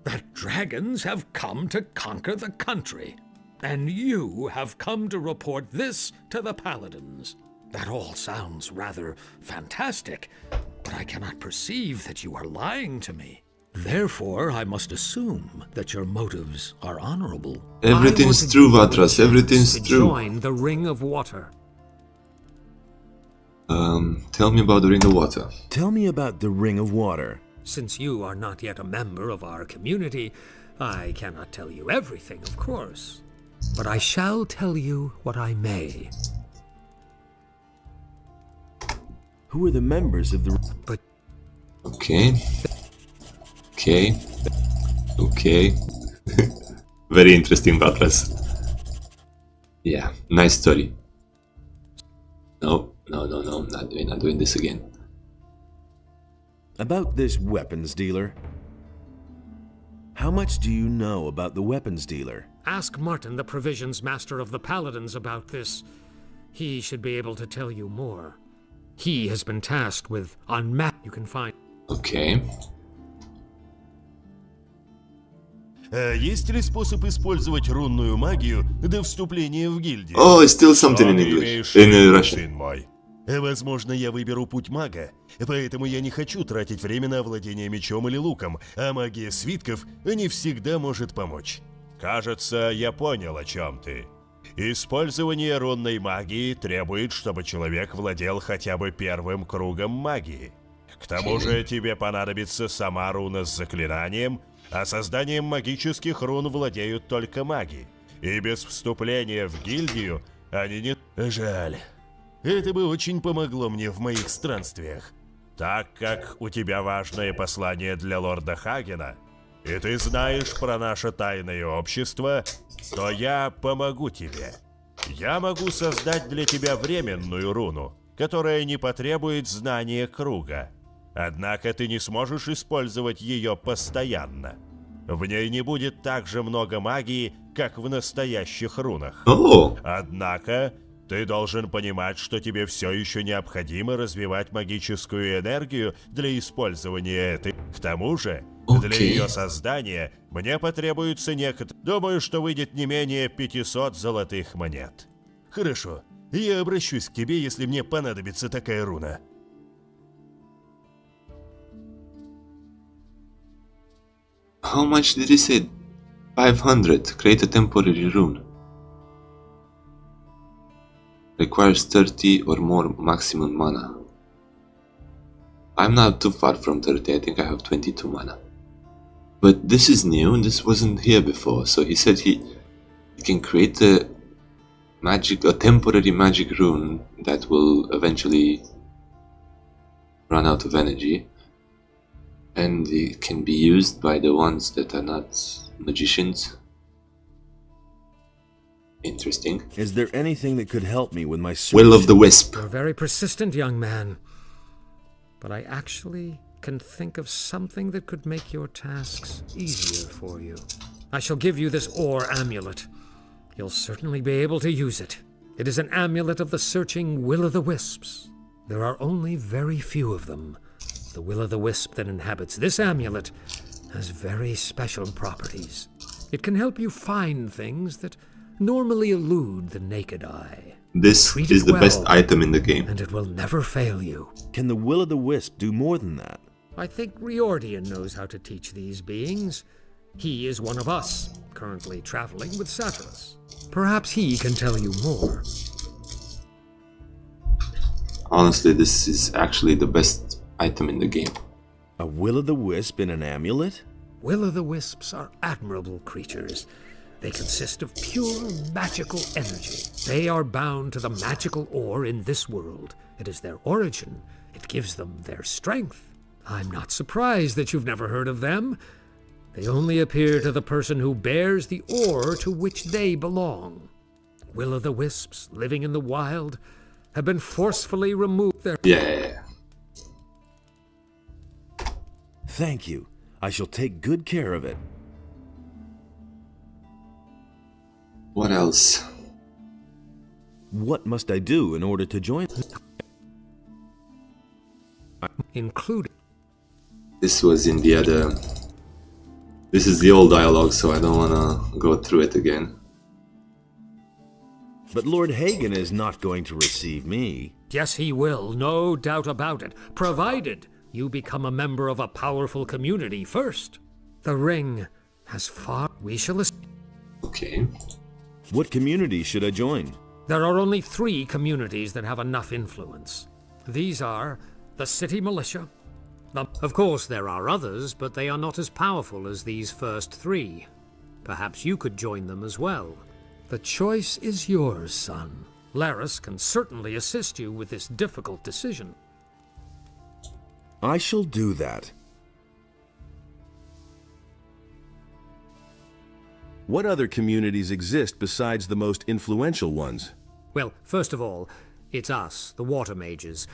that dragons have come to conquer the country. And you have come to report this to the Paladins. That all sounds rather fantastic, but I cannot perceive that you are lying to me. Therefore, I must assume that your motives are honorable. Everything's true, Vatras. Everything's true. Join the Ring of Water. Tell me about the Ring of Water. Tell me about the Ring of Water. Since you are not yet a member of our community, I cannot tell you everything, of course. But I shall tell you what I may. Who are the members of the... But... Okay. Very interesting, Vatras. Yeah, nice story. No, not doing this again. About this weapons dealer. How much do you know about the weapons dealer? Ask Martin, the provisions master of the Paladins, about this. He should be able to tell you more. He has been tasked with you can find... Okay. Есть ли способ использовать рунную магию до вступления в гильдию? Oh, it's still something in English. In Russian. Сын мой. Возможно, я выберу путь мага, поэтому я не хочу тратить время на владение мечом или луком, а магия свитков не всегда может помочь. Кажется, я понял, о чем ты. Использование рунной магии требует, чтобы человек владел хотя бы первым кругом магии. К тому же тебе понадобится сама руна с заклинанием, а созданием магических рун владеют только маги. И без вступления в гильдию они не... Жаль. Это бы очень помогло мне в моих странствиях. Так как у тебя важное послание для лорда Хагена, и ты знаешь про наше тайное общество, то я помогу тебе. Я могу создать для тебя временную руну, которая не потребует знания круга. Однако ты не сможешь использовать ее постоянно. В ней не будет так же много магии, как в настоящих рунах. Однако ты должен понимать, что тебе все еще необходимо развивать магическую энергию для использования этой. К тому же, для ее создания мне потребуется некоторые... Думаю, что выйдет не менее 500 золотых монет. Хорошо, я обращусь к тебе, если мне понадобится такая руна. How much did he say? 500. Create a temporary rune. Requires 30 or more maximum mana. I'm not too far from 30, I think I have 22 mana. But this is new, and this wasn't here before, so he said he can create a temporary magic rune that will eventually run out of energy, and it can be used by the ones that are not magicians. Interesting. Is there anything that could help me with my search? Will of the Wisp. You're very persistent, young man. But I actually can think of something that could make your tasks easier for you. I shall give you this ore amulet. You'll certainly be able to use it. It is an amulet of the searching will-o'-the-wisps. There are only very few of them. The will-o'-the-wisp that inhabits this amulet has very special properties. It can help you find things that normally elude the naked eye. This is the best item in the game. And it will never fail you. Can the will-o'-the-wisp do more than that? I think Riordian knows how to teach these beings. He is one of us, currently traveling with Satyrus. Perhaps he can tell you more. Honestly, this is actually the best item in the game. A will-o'-the-wisp in an amulet? Will-o'-the-wisps are admirable creatures. They consist of pure magical energy. They are bound to the magical ore in this world. It is their origin. It gives them their strength. I'm not surprised that you've never heard of them. They only appear to the person who bears the ore to which they belong. Will-o'-the-wisps living in the wild have been forcefully removed their... Yeah. Thank you. I shall take good care of it. What else? What must I do in order to join? Including... This was in the other... This is the old dialogue, so I don't wanna go through it again. But Lord Hagen is not going to receive me. Yes, he will, no doubt about it, provided you become a member of a powerful community first. The ring has far... We shall... Okay. What community should I join? There are only 3 communities that have enough influence. These are the city militia. Of course, there are others, but they are not as powerful as these first 3. Perhaps you could join them as well. The choice is yours, son. Laris can certainly assist you with this difficult decision. I shall do that. What other communities exist besides the most influential ones? Well, first of all, it's us, the water mages.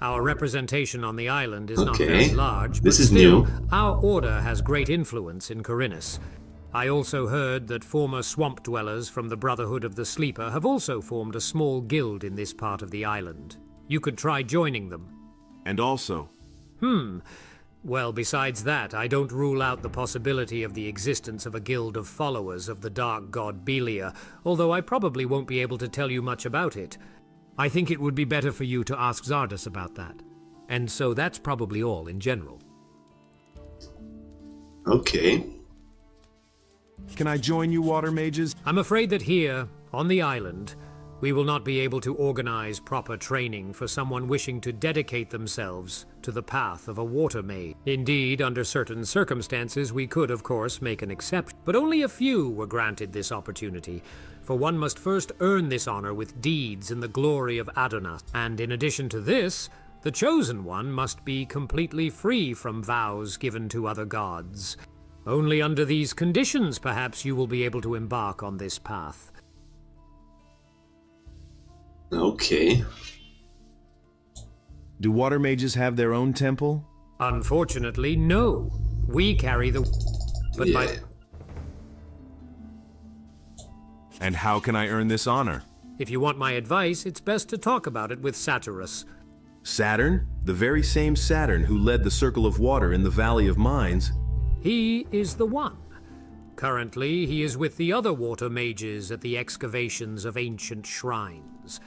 Our representation on the island is not very large, but still, our order has great influence in Khorinis. I also heard that former swamp dwellers from the Brotherhood of the Sleeper have also formed a small guild in this part of the island. You could try joining them. And also? Well, besides that, I don't rule out the possibility of the existence of a guild of followers of the dark god Belia, although I probably won't be able to tell you much about it. I think it would be better for you to ask Zardas about that. And so that's probably all in general. Okay. Can I join you, water mages? I'm afraid that here, On the island, we will not be able to organize proper training for someone wishing to dedicate themselves to the path of a water maid. Indeed, under certain circumstances, we could, of course, make an exception. But only a few were granted this opportunity, for one must first earn this honor with deeds in the glory of Adonis. And in addition to this, the chosen one must be completely free from vows given to other gods. Only under these conditions, perhaps, you will be able to embark on this path. Okay. Do water mages have their own temple? Unfortunately, no. We carry the... But by... And how can I earn this honor? If you want my advice, it's best to talk about it with Satyrus. Saturn? The very same Saturn who led the Circle of Water in the Valley of Mines? He is the one. Currently, he is with the other water mages at the excavations of ancient shrines.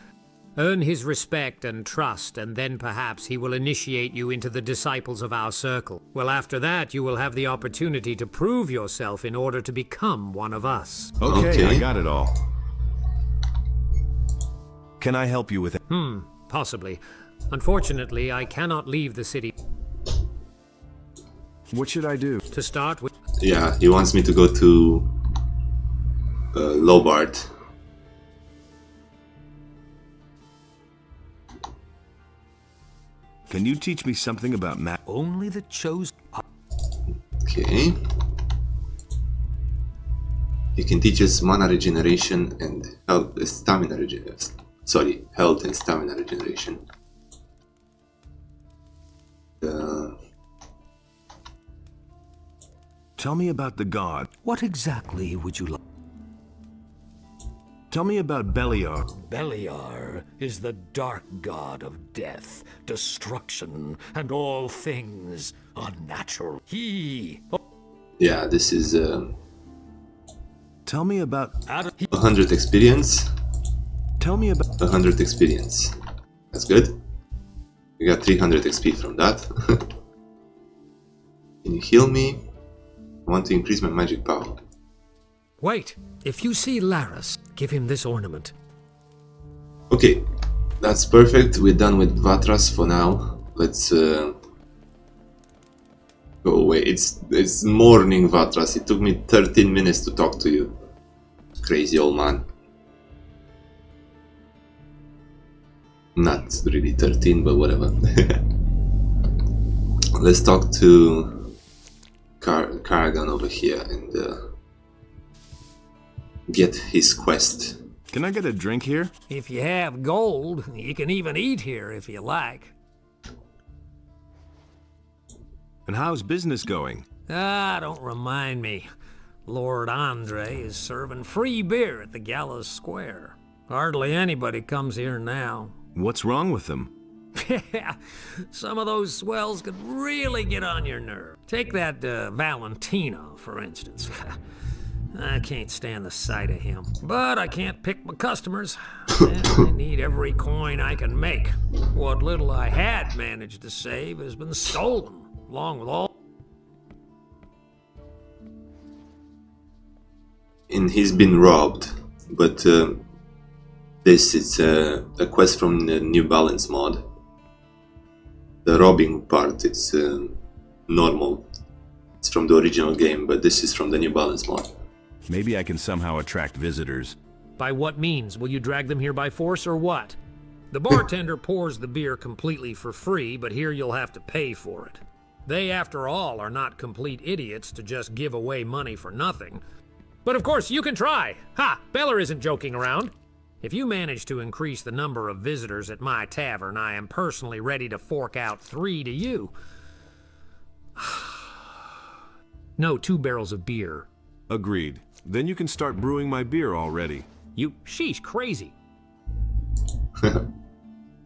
Earn his respect and trust, and then perhaps he will initiate you into the disciples of our circle. Well, after that, you will have the opportunity to prove yourself in order to become one of us. Okay, I got it all. Can I help you with it? Possibly. Unfortunately, I cannot leave the city. What should I do? To start with... Yeah, he wants me to go to Lobart. Can you teach me something about math? Only the chosen... Okay. He can teach us mana regeneration and health and stamina regeneration. Sorry, health and stamina regeneration. Tell me about the god. What exactly would you like? Tell me about Beliar. Beliar is the dark god of death, destruction, and all things unnatural. Yeah, this is Tell me about 100 experience. Tell me about 100 experience. That's good. We got 300 XP from that. Can you heal me? I want to increase my magic power. Wait, if you see Laris, give him this ornament. Okay, that's perfect. We're done with Vatras for now. Let's go away. It's morning, Vatras. It took me 13 minutes to talk to you. Crazy old man. Not really 13, but whatever. Let's talk to Karagan over here and get his quest. Can I get a drink here? If you have gold, you can even eat here if you like. And how's business going? Don't remind me. Lord Andre is serving free beer at the Gallows Square. Hardly anybody comes here now. What's wrong with them? Some of those swells could really get on your nerve. Take that Valentina, for instance. I can't stand the sight of him. But I can't pick my customers. I need every coin I can make. What little I had managed to save has been stolen, along with all... And he's been robbed, but this is a quest from the New Balance mod. The robbing part, it's normal. It's from the original game, but this is from the New Balance mod. Maybe I can somehow attract visitors. By what means? Will you drag them here by force or what? The bartender pours the beer completely for free, but here you'll have to pay for it. They, after all, are not complete idiots to just give away money for nothing. But of course, you can try. Ha! Beller isn't joking around. If you manage to increase the number of visitors at my tavern, I am personally ready to fork out 3 to you. No, 2 barrels of beer. Agreed. Then you can start brewing my beer already. Sheesh, crazy.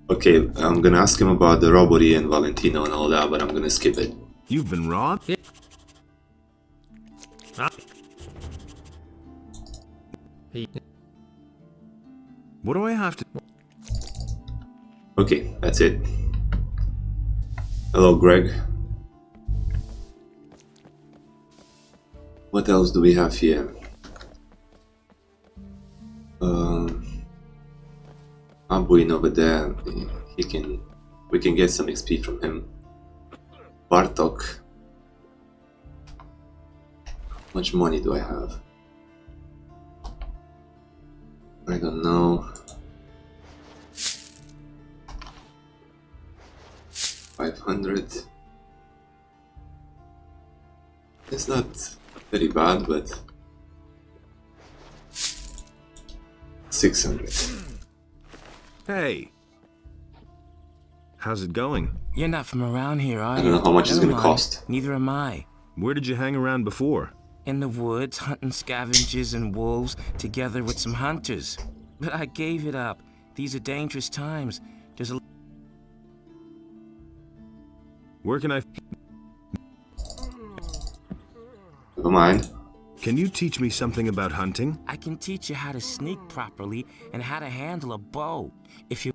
Okay, I'm gonna ask him about the robbery and Valentino and all that, but I'm gonna skip it. You've been robbed? Yeah. What do I have to... Okay, that's it. Hello, Greg. What else do we have here? Ambuin over there, we can get some XP from him. Bartok. How much money do I have? I don't know. 500. It's not very bad, but 600. Hey, how's it going? You're not from around here, are you? I don't know how much it's Never gonna mind. cost. Neither am I. Where did you hang around before? In the woods, hunting scavengers and wolves, together with some hunters. But I gave it up. These are dangerous times. There's a... Where can I... Never mind. Can you teach me something about hunting? I can teach you how to sneak properly and how to handle a bow. If you...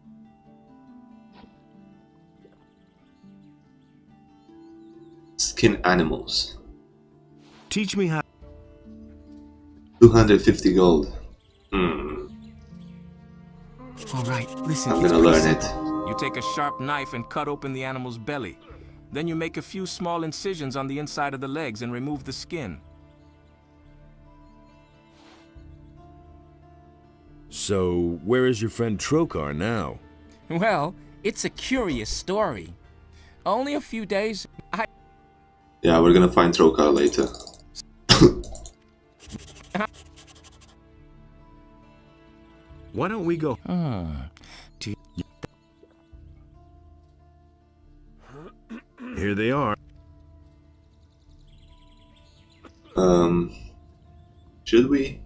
Skin animals. Teach me how... 250 gold. All right, listen. I'm gonna learn it. You take a sharp knife and cut open the animal's belly. Then you make a few small incisions on the inside of the legs and remove the skin. So, where is your friend Trokar now? Well, it's a curious story. Only a few days, Yeah, we're gonna find Trokar later. Why don't we go... Here they are. Should we?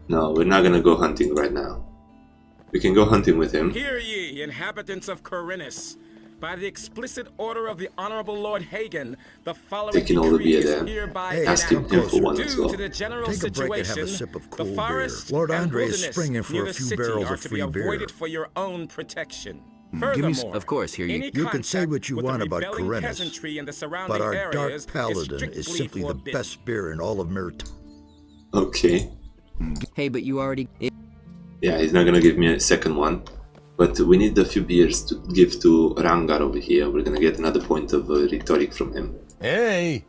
No, we're not gonna go hunting right now. We can go hunting with him. Hear ye, inhabitants of Khorinis. By the explicit order of the Honorable Lord Hagen, the following Taking all the decree beer is there. hereby Asking him for one as Due well. to the general Take a break and have a situation, sip of cool the beer. forest Lord and Andre is wilderness springing for near a the few city barrels are of to free be beer. avoided for your own protection. Give me Furthermore, Of course, here you... any You can say contact what you with the want about rebelling Khorinis, peasantry in the surrounding but our areas Dark Paladin is strictly simply the forbidden. best beer in all of Mirt. Okay. Hey, but you already... Yeah, he's not gonna give me a second one. But we need a few beers to give to Rangar over here. We're gonna get another point of rhetoric from him. Hey!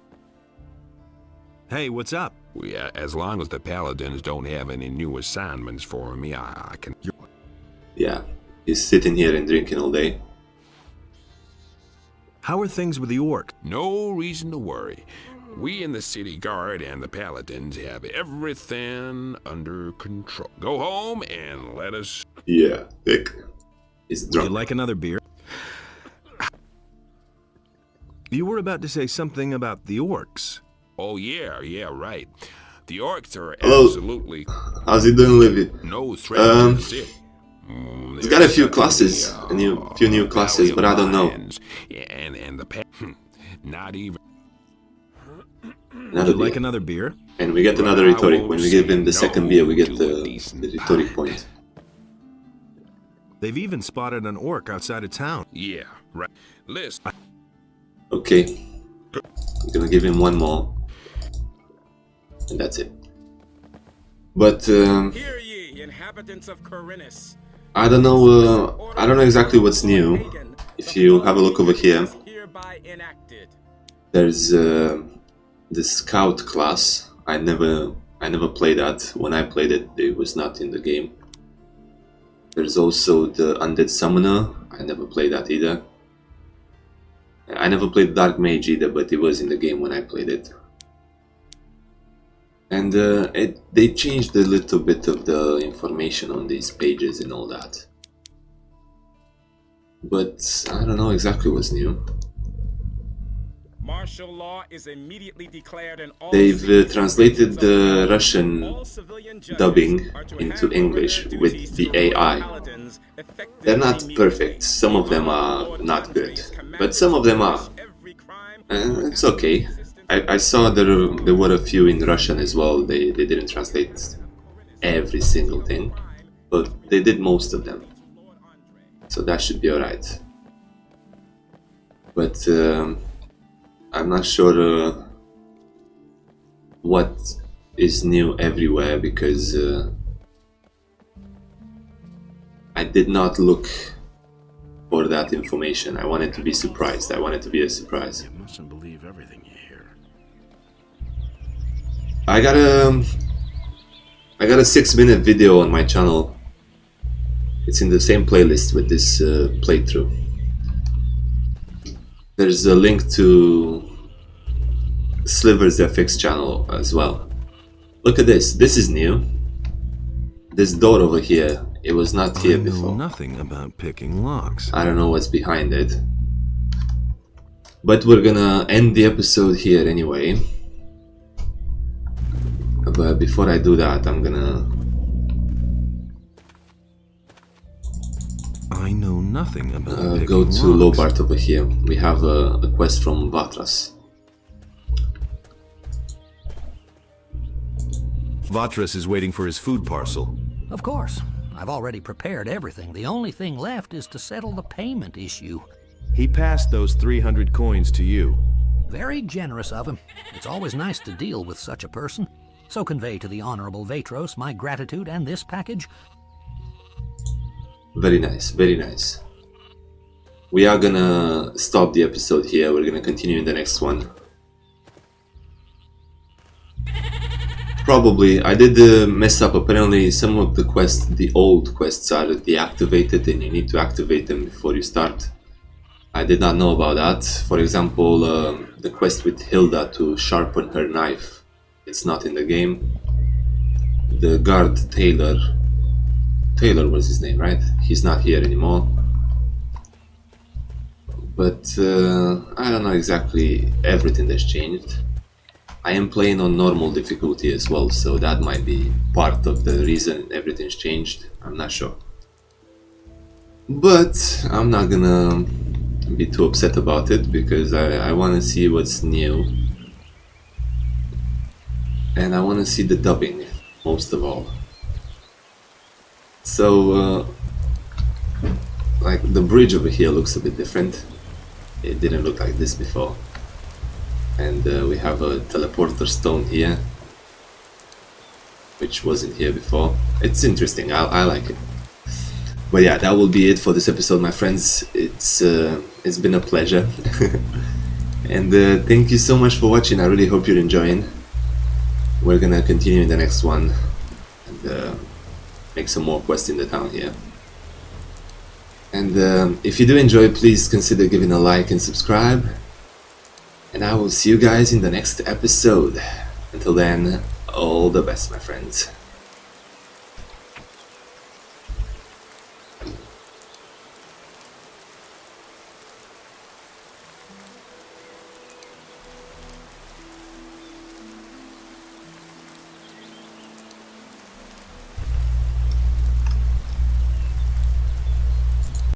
Hey, what's up? As long as the paladins don't have any new assignments for me, I can... Yeah, he's sitting here and drinking all day. How are things with the orc? No reason to worry. We in the city guard and the paladins have everything under control. Go home and let us... Yeah, Vic. He's Would drunk. you like another beer? You were about to say something about the orcs. Oh yeah, right. The orcs are Hello. absolutely How's he doing, Livy? no threat to the city. He's got a few classes, few new classes, but I don't know. And the not even... Another Would you like beer. another beer? And we get another rhetoric. When we give him the second beer, we get the rhetoric point. They've even spotted an orc outside of town. Yeah, right. Listen. Okay. I'm gonna give him one more. And that's it. But, Hear ye, inhabitants of Khorinis. I don't know exactly what's new. If you have a look over here, there's the scout class. I never played that. When I played it, it was not in the game. There's also the undead summoner. I never played that either. I never played Dark Mage either, but it was in the game when I played it. And they changed a little bit of the information on these pages and all that. But I don't know exactly what's new. Martial law is immediately declared in all They've translated the Russian dubbing into English with the AI. They're not perfect. Some of them are not good, but some of them are. It's okay. I saw there were a few in Russian as well. They didn't translate every single thing, but they did most of them. So that should be alright. But I'm not sure what is new everywhere, because I did not look for that information. I wanted to be surprised. I wanted to be a surprise. You mustn't believe everything you hear. I got a 6-minute video on my channel. It's in the same playlist with this playthrough. There's a link to Sliver's FX channel as well. Look at this. This is new. This door over here, it was not here before. I know nothing about picking locks. I don't know what's behind it. But we're gonna end the episode here anyway. But before I do that, I'm gonna... I know nothing about picking go to locks. Lobart over here. We have a quest from Vatras. Vatras is waiting for his food parcel. Of course. I've already prepared everything. The only thing left is to settle the payment issue. He passed those 300 coins to you. Very generous of him. It's always nice to deal with such a person. So convey to the Honorable Vatros my gratitude and this package. Very nice, very nice. We are gonna stop the episode here. We're gonna continue in the next one. Probably, I did mess up. Apparently some of the quests, the old quests, are deactivated and you need to activate them before you start. I did not know about that. For example, the quest with Hilda to sharpen her knife, it's not in the game. The guard Taylor was his name, right? He's not here anymore. But I don't know exactly everything that's changed. I am playing on normal difficulty as well, so that might be part of the reason everything's changed. I'm not sure. But I'm not gonna be too upset about it, because I want to see what's new. And I want to see the dubbing, most of all. So, like, the bridge over here looks a bit different. It didn't look like this before. And we have a teleporter stone here, which wasn't here before. It's interesting, I like it. But yeah, that will be it for this episode, my friends. It's been a pleasure. And thank you so much for watching. I really hope you're enjoying. We're gonna continue in the next one and make some more quests in the town here. And if you do enjoy, please consider giving a like and subscribe. And I will see you guys in the next episode. Until then, all the best, my friends.